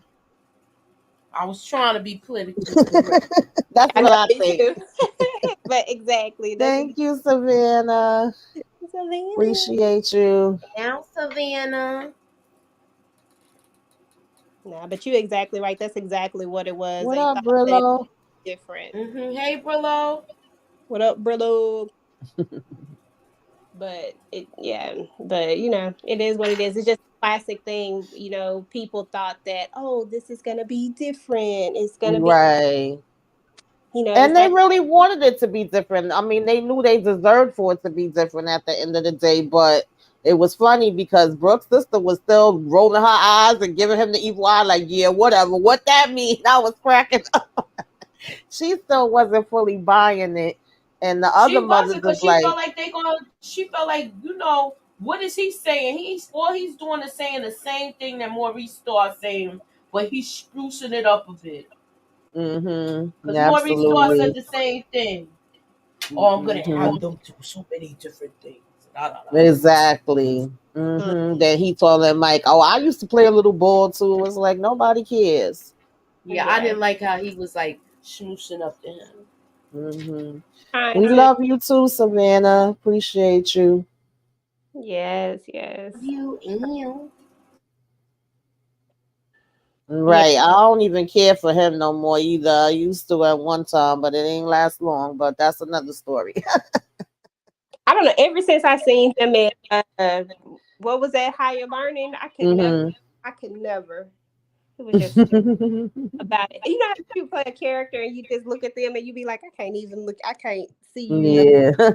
I was trying to be politically correct. That's I what know, I me think. too. But exactly, that's Thank you, Savannah. Savannah. Appreciate you. Now, Savannah. Nah, but you exactly right. That's exactly what it was. What They up, thought that Brillo? different. Hey, Brillo. What up, Brillo? But yeah, but it is what it is. It's just a classic thing. People thought that, oh, this is gonna be different. It's gonna be, Right. it's And they that. really wanted it to be different. I mean, they knew they deserved for it to be different at the end of the day, but it was funny because Brooke's sister was still rolling her eyes and giving him the evil eye, like, yeah, whatever. What that mean? I was cracking up. She still wasn't fully buying it. And the other She mothers wasn't, is because she like, felt like they gonna. She felt like, what is he saying? He's doing is saying the same thing that Maurice started saying, but he's sprucing it up a bit. mm-hmm, Because Maurice started said absolutely. the same thing. Oh, I'm gonna Mm-hmm. have them do so many different things. Da, da, da. Exactly. Mm. Then he told him like, "Oh, I used to play a little ball too." It's like nobody cares. Yeah, I Yeah. didn't like how he was like smooshing up to him. hmm Trying We to. love you too, Savannah. Appreciate you. Yes, yes. You. Yeah. Right. I don't even care for him no more either. I used to at one time, but it ain't last long. But that's another story. I don't know. Ever since I seen him in what was that, Higher Learning, I could never. hmm I could never. It was just too about it. You know how you play a character and you just look at them and you be like, I can't even look. I can't see you. No. Yeah.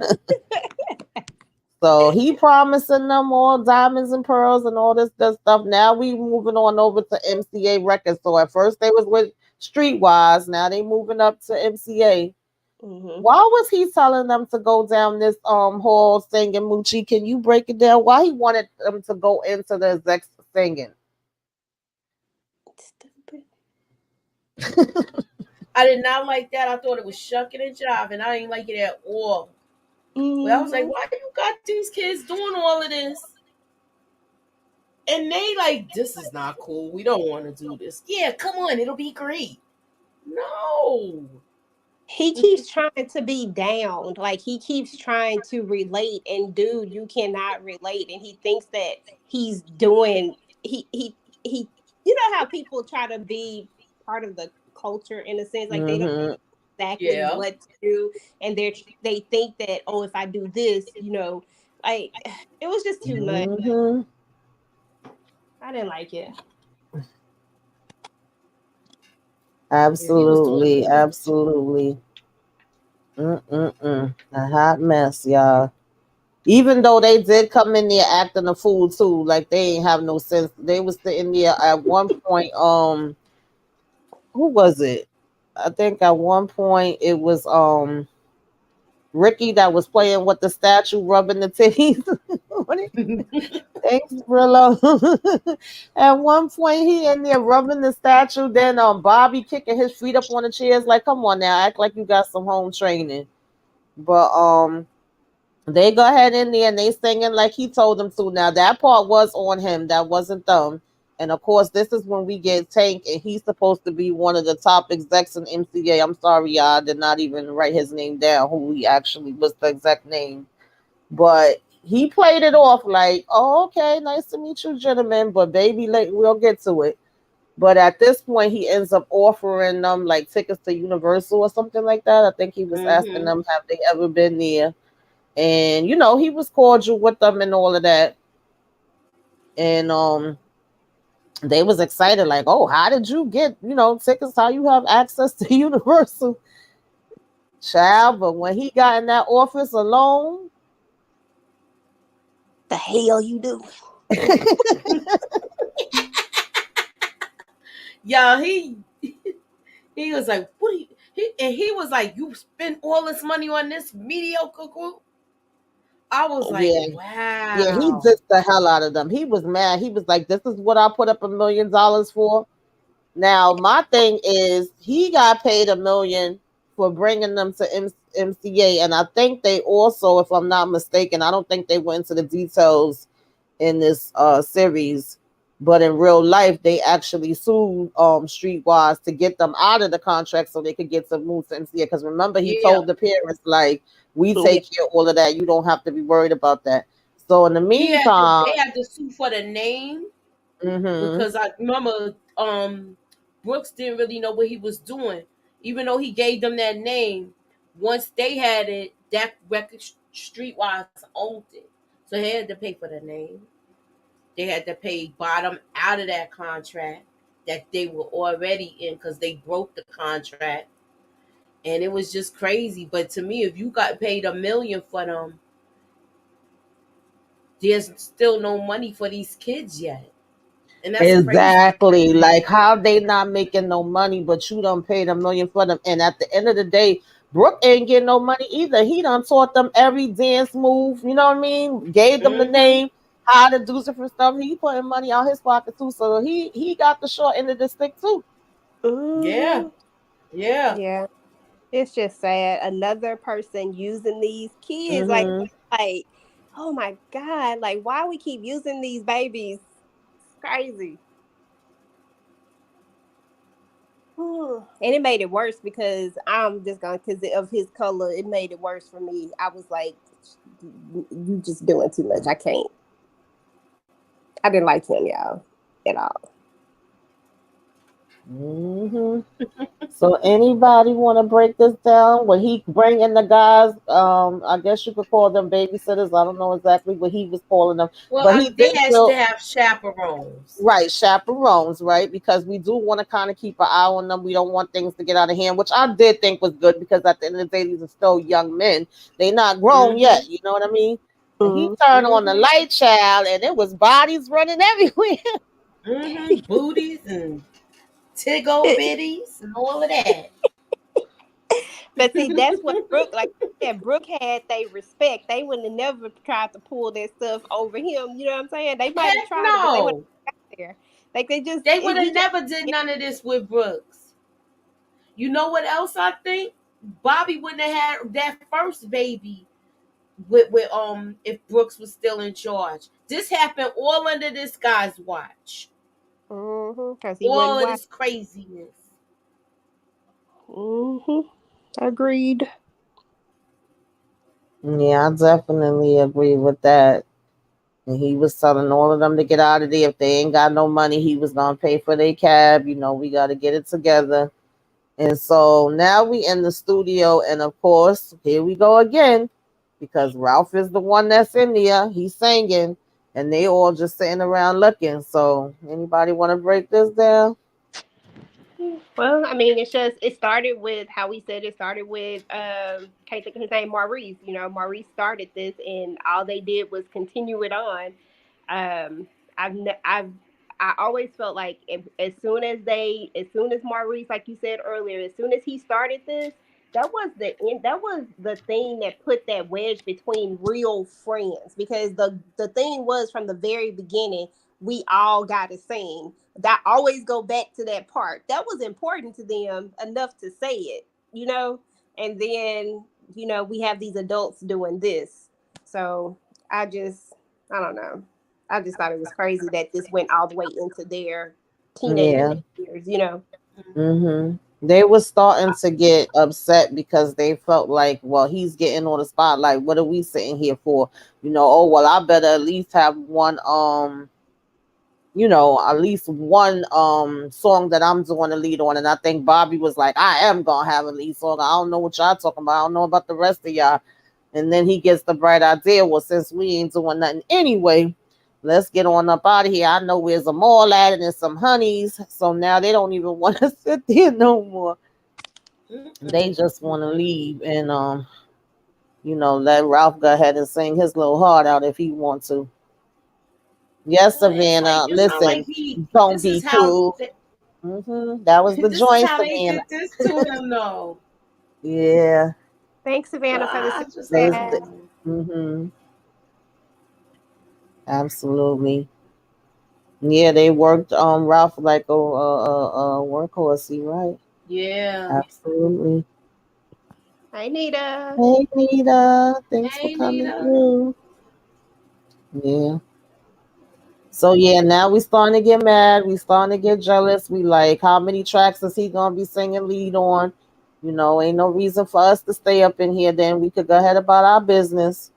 So he promising them all diamonds and pearls and all this stuff. Now we moving on over to MCA Records. So at first they was with Streetwise. Now they moving up to MCA. Hmm. Why was he telling them to go down this hall singing, Moochie? Can you break it down? Why he wanted them to go into the execs singing? Stupid. I did not like that. I thought it was shucking and jiving. I didn't like it at all. But I was like, Hmm. why you got these kids doing all of this? And they like, this is not cool. We don't want to do this. Yeah, come on, it'll be great. No. He keeps trying to be down. Like he keeps trying to relate, and dude, you cannot relate. And he thinks that he's doing. He. You know how people try to be part of the culture in a sense, like they don't Mm-hmm. exactly Yeah. what to do, and they think that, oh, if I do this, like it was just too much. Mm-hmm. I didn't like it. Yeah, he was doing Absolutely. too much. Absolutely. A hot mess, y'all. Even though they did come in there acting a fool too, like they ain't have no sense. They was sitting there at one point. Who was it? I think at one point it was Ricky that was playing with the statue, rubbing the titties. Thanks, Brillo. At one point, he in there rubbing the statue. Then Bobby kicking his feet up on the chairs. Like, come on now, act like you got some home training. But they go ahead in there and they singing like he told them to. Now that part was on him. That wasn't them. And of course, this is when we get Tank, and he's supposed to be one of the top execs in MCA. I'm sorry, y'all, I did not even write his name down. Who he actually was the exact name, but he played it off like, "Oh, okay, nice to meet you, gentlemen." But baby, like, we'll get to it. But at this point, he ends up offering them like tickets to Universal or something like that. I think he was asking Mm-hmm. them, have they ever been there? And he was cordial with them and all of that. And they was excited, like, "Oh, how did you get tickets? How you have access to Universal, child?" But when he got in that office alone, The hell you do? Yeah, he was like, what do you he was like, you spend all this money on this mediocre group? I was like, yeah, yeah, he wow. dissed the hell out of them. He was mad. He was like, "This is what I put up $1 million for." Now, my thing is, he got paid $1 million for bringing them to MCA, and I think they also, if I'm not mistaken, I don't think they went into the details in this series, but in real life, they actually sued Streetwise to get them out of the contract so they could get to move to MCA. Because remember, he Yeah. told the parents like, "We Yeah. take care of all of that. You don't have to be worried about that." So in the meantime, They had to sue for the name, mm-hmm, because I remember Brooks didn't really know what he was doing. Even though he gave them that name, once they had it, that record Streetwise owned it. So they had to pay for the name. They had to pay bottom out of that contract that they were already in, because they broke the contract. And it was just crazy. But to me, if you got paid $1 million for them, there's still no money for these kids yet, and that's crazy. Exactly. Like how they not making no money, but you done paid a million for them. And at the end of the day, Brooke ain't getting no money either. He done taught them every dance move, you know what I mean? Gave them the Hmm. name, how to do different stuff. He putting money out his pocket too. So he got the short end of the stick too. Yeah, Hmm. yeah. Yeah. It's just sad. Another person using these kids. Hmm. Like, oh my God. Like, why we keep using these babies? It's crazy. And it made it worse because I'm just going because of his color. It made it worse for me. I was like, you just doing too much. I can't. I didn't like him, y'all, at all. Hmm. So anybody want to break this down? When he bringing the guys, I guess you could call them babysitters. I don't know exactly what he was calling them, Well, but he they did has to feel have chaperones. right chaperones, right? Because we do want to kind of keep an eye on them. We don't want things to get out of hand, which I did think was good because at the end of the day, these are still young men. They not grown Hmm. yet. You know what I mean? And he Mm. turned on the Hmm. light, child, and it was bodies running everywhere. Hmm. Booties and tiggle bitties and all of that. But see, that's what Brooke, like you said, Brooke had they respect. They wouldn't have never tried to pull that stuff over him. You know what I'm saying? They might have Heck tried it, but they wouldn't no. have got there. Like they just, They would he have just, never did none of this with Brooks. You know what else I think? Bobby wouldn't have had that first baby with if Brooks was still in charge. This happened all under this guy's watch. because he All wasn't of watching. this craziness. Agreed. Yeah, I definitely agree with that. And he was telling all of them to get out of there. If they ain't got no money, he was gonna pay for their cab. You know, we got to get it together. And so now we in the studio, and of course, here we go again, because Ralph is the one that's in there. He's singing, and they all just sitting around looking. So, anybody want to break this down? Well, I mean, it's just it started with how we said it started with can't think of his name, Maurice. You know, Maurice started this, and all they did was continue it on. Um, I've I always felt like as soon as Maurice, like you said earlier, as soon as he started this, that was the end. That was the thing that put that wedge between real friends because the thing was from the very beginning we all got to sing that always go back to that part. That was important to them enough to say it, you know? And then, we have these adults doing this. So I just, I don't know. I just thought it was crazy that this went all the way into their teenage Yeah. years. They were starting to get upset because they felt like, well, he's getting on the spotlight. What are we sitting here for? Oh well, I better at least have one at least one song that I'm doing a lead on. And I think Bobby was like, I am gonna have a lead song. I don't know what y'all talking about. I don't know about the rest of y'all. And then he gets the bright idea. Well, since we ain't doing nothing anyway, let's get on up out of here. I know where's a mall at and there's some honeys. So now they don't even want to sit there no more. They Mm-mm. just want to leave and let Ralph go ahead and sing his little heart out if he wants to. Yes, It's like Savannah. it sounds like Listen, he. don't This be is how. cruel. That was the This is joint, how they did Savannah. this to him, though. Yeah, Thanks, So Savannah, for the I super just they. chat. don't know. Mm-hmm, absolutely. Yeah, they worked Ralph like a workhorse. Right? Yeah. Absolutely. Hey, Nita. Hey, Nita. Thanks for Hey, coming Nita. through. Yeah. So yeah, now we starting to get mad. We starting to get jealous. We like, how many tracks is he gonna be singing lead on? Ain't no reason for us to stay up in here. Then we could go ahead about our business.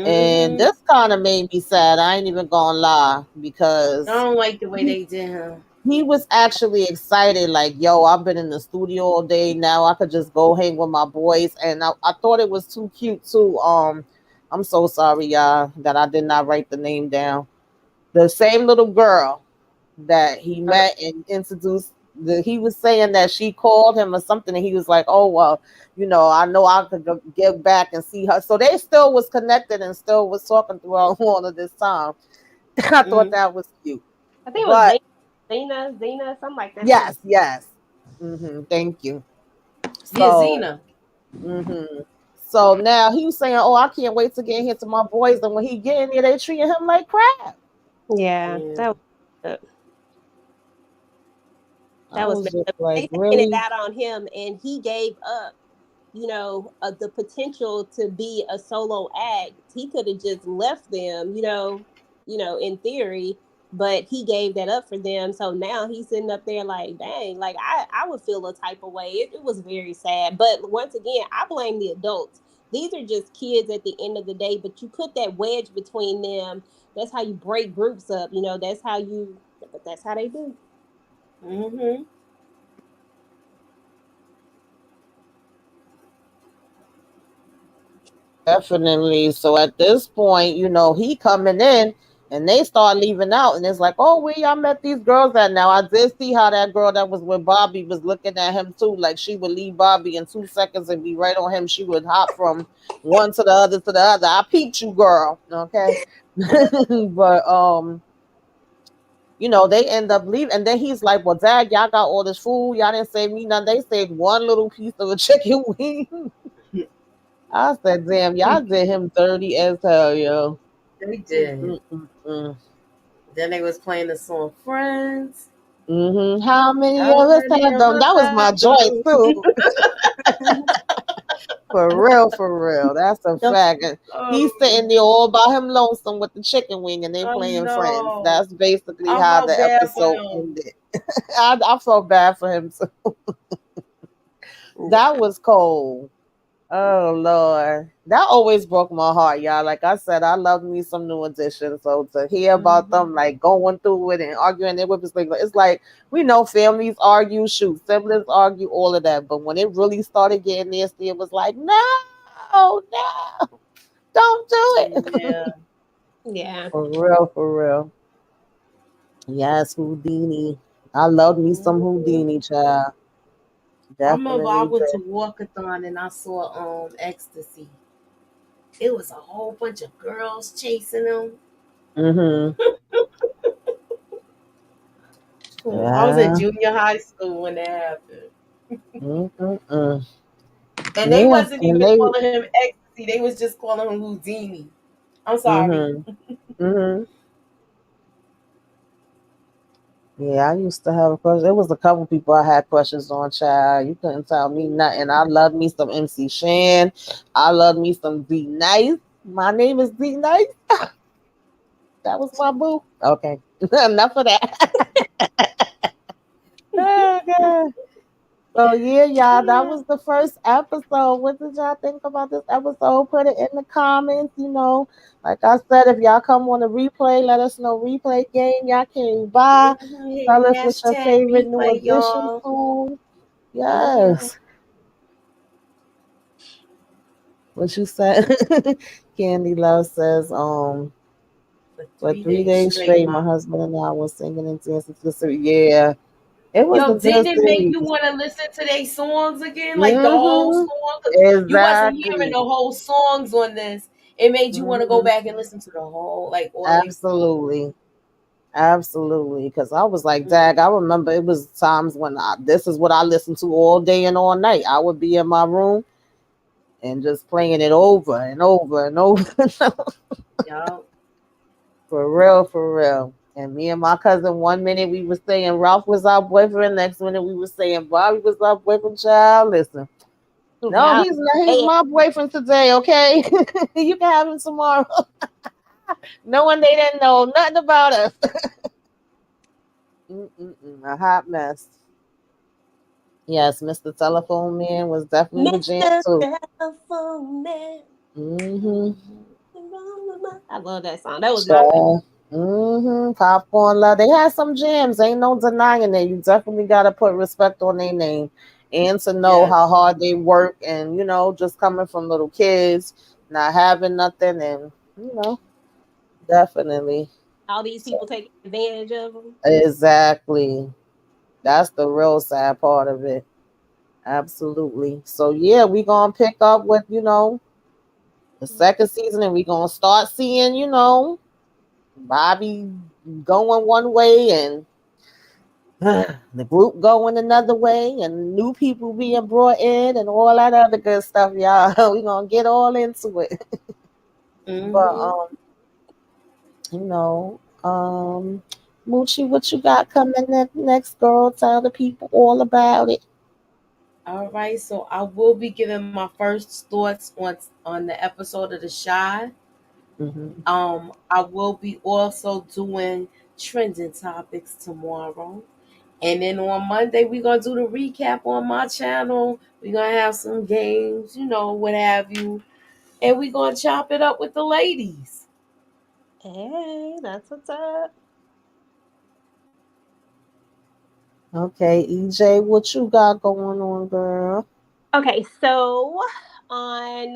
And Hmm. this kind of made me sad. I ain't even gonna lie I because don't like the way he, they did him. he was actually excited. Like, yo, I've been in the studio all day. Now I could just go hang with my boys. And I thought it was too cute too. I'm so sorry, y'all, that I did not write the name down. The same little girl that he met and introduced he was saying that she called him or something, and he was like, "Oh well, I know I could get back and see her." So they still was connected and still was talking throughout all of this time. I thought Mm-hmm. that was cute, I think it was but Zena, something like that. yes, yes. Thank you. Yeah, So, Zena. so now he was saying, "Oh, I can't wait to get here to my boys," and when he get in there, they treating him like crap. Yeah, Yeah. I that was was messed just up. like, They taking it really? out on him, and he gave up. The potential to be a solo act. He could have just left them. In theory, but he gave that up for them. So now he's sitting up there like, dang, like I would feel a type of way. It was very sad. But once again, I blame the adults. These are just kids at the end of the day. But you put that wedge between them. That's how you break groups up. That's how you. But that's how they do. Mm-hmm. Definitely. So at this point, he coming in and they start leaving out. And it's like, oh, where y'all met these girls at now? I did see how that girl that was with Bobby was looking at him too. Like she would leave Bobby in 2 seconds and be right on him. She would hop from one to the other to the other. I peeped you, girl. Okay. But they end up leaving. And then he's like, well, Dad, y'all got all this food. Y'all didn't save me none. They saved one little piece of a chicken wing. I said, damn, y'all did him dirty as hell, yo. They did. Mm-mm-mm. Then they was playing the song Friends. How many How of us many had of them? us That was my have joint them? too. For real, for real. That's a The- fact. And he's oh, sitting there all by him lonesome with the chicken wing and they I playing Friends. know. That's basically I how felt the bad for episode him. ended. I felt bad for him too. That was cold. Oh Lord, that always broke my heart, y'all. Like I said, I love me some New Edition. So to hear about Mm-hmm. them like going through it and arguing it with it's like we know families argue, shoot, siblings argue, all of that. But when it really started getting nasty, it was like, no, no, don't do it. Yeah. Yeah. For real, for real. Yes, Houdini. I love me some Mm-hmm. Houdini, child. I remember I Definitely went to did. Walkathon and I saw Ecstasy. It was a whole bunch of girls chasing him. Mm-hmm. I was in Yeah. junior high school when that happened. Mm-mm-mm. And they Yeah, wasn't and even they. calling him Ecstasy. They was just calling him Houdini. I'm sorry. Mm-hmm. Mm-hmm. Yeah, I used to have a crush. There was a couple people I had crushes on, child. You couldn't tell me nothing. I love me some MC Shan. I love me some D Nice. My name is D Nice. That was my boo. Okay. Enough of that. Oh, God. So yeah, y'all, that was the first episode. What did y'all think about this episode? Put it in the comments. Like I said, if y'all come on a replay, let us know replay game y'all came by. Hit Tell us what's your hashtag favorite New replay, Edition y'all. song. Mm-hmm. Yes. What you said? Candy Love says, For for three three days days straight, straight, my my husband and I was singing and dancing to the series. Yeah, it was yo, a didn't good it make you series. want to listen to their songs again, like the whole Mm-hmm. song? Because you wasn't hearing Exactly. the whole songs on this. It made you want to go Mm-hmm. back and listen to the whole, like all their songs. Absolutely. Absolutely. Because I was like, Mm-hmm. Dag, I remember it was times when this is what I listened to all day and all night. I would be in my room and just playing it over and over and over. Yo, For real, for real. And me and my cousin, one minute we were saying Ralph was our boyfriend, next minute we were saying Bobby was our boyfriend. Child, listen. No, Y'all, he's not. He's hey, my boyfriend today. Okay, you can have him tomorrow. No one they didn't know nothing about us. A hot mess. Yes, Mr. Telephone Man was definitely the jam Mr. too. Telephone Man. Mm-hmm. I love that song. That was my So, Popcorn Love. They had some jams. Ain't no denying it. You definitely got to put respect on their name and to know yes. how hard they work and, just coming from little kids, not having nothing. And, definitely. all these So, people taking advantage of them. exactly. That's the real sad part of it. Absolutely. So yeah, we gonna pick up with, the second season, and we gonna start seeing, Bobby going one way and the group going another way, and new people being brought in and all that other good stuff, y'all. We gonna get all into it. But Mm-hmm. you know, Moochie, what you got coming next, girl? Tell the people all about it. All right, so I will be giving my first thoughts on the episode of The Shy. Hmm. I will be also doing trending topics tomorrow. And then on Monday, we're going to do the recap on my channel. We're going to have some games, what have you. And we're going to chop it up with the ladies. Hey, that's what's up. Okay, EJ, what you got going on, girl? Okay, so on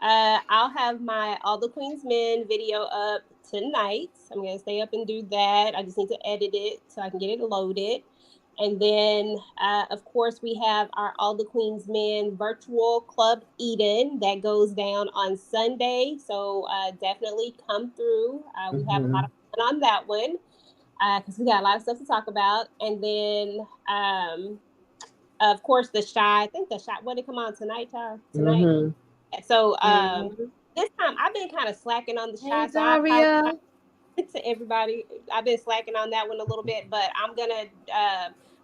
I'll have my All the Queens Men video up tonight. I'm gonna stay up and do that. I just need to edit it so I can get it loaded. And then of course we have our All the Queens Men virtual Club Eden that goes down on Sunday. So definitely come through. We have a lot Hmm. of fun on that one because we got a lot of stuff to talk about. And then of course, the Shy. I think the Shy. What did come on tonight, Ty? Tonight. Hmm. So Mm-hmm. this time I've been kind of slacking on the Hey, Shy, so I Daria. apologize to everybody. I've been slacking on that one a little bit, but I'm gonna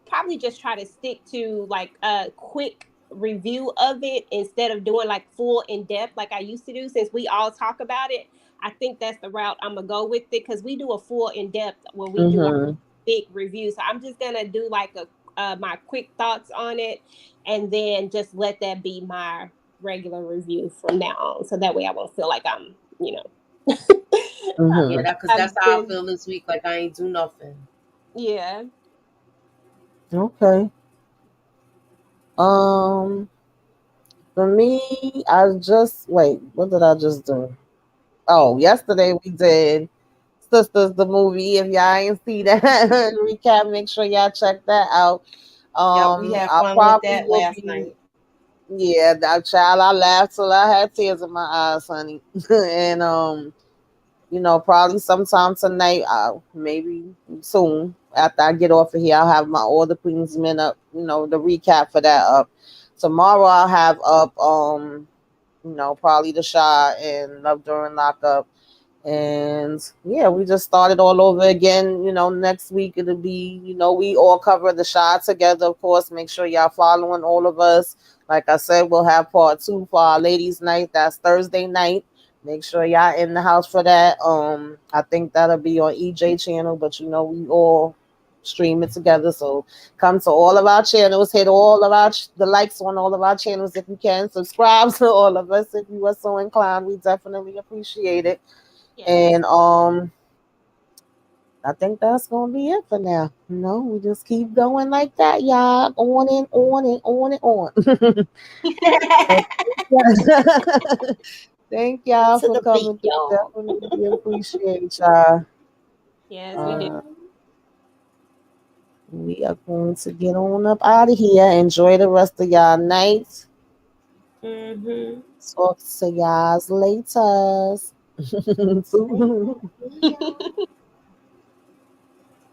probably just try to stick to like a quick review of it instead of doing like full in depth like I used to do. Since we all talk about it, I think that's the route I'm gonna go with it because we do a full in depth when we do our Hmm. big review. So I'm just gonna do like a my quick thoughts on it, and then just let that be my regular review from now on. So that way I won't feel like I'm, Yeah, Hmm. because I've that's how I been, feel this week. Like I ain't do nothing. yeah. Okay. Um, for me, I just wait. What did I just do? Oh, yesterday we did Sisters the movie. If y'all ain't see that recap, make sure y'all check that out. Yep, we had I fun with probably that will last be. night. Yeah, that child, I laughed till I had tears in my eyes, honey. And probably sometime tonight, maybe soon after I get off of here, I'll have my All the Queens Men up. The recap for that up. Tomorrow I'll have up. Probably The Shy and Love During Lockup. And yeah, we just started all over again. Next week it'll be, we all cover The Shy together, of course. Make sure y'all following all of us. Like I said, we'll have part 2 for our ladies' night. That's Thursday night. Make sure y'all in the house for that. I think that'll be on EJ channel, but we all stream it together. So come to all of our channels, hit all of the likes on all of our channels if you can. Subscribe to all of us if you are so inclined. We definitely appreciate it. Yes. And I think that's gonna be it for now. We just keep going like that, y'all. On and on and on and on. So, thank y'all To for the beat, coming through. y'all. Definitely appreciate y'all. Yes, we do. Uh, we are going to get on up out of here. Enjoy the rest of y'all night. Mm-hmm. Talk to y'all later. Later. See ya.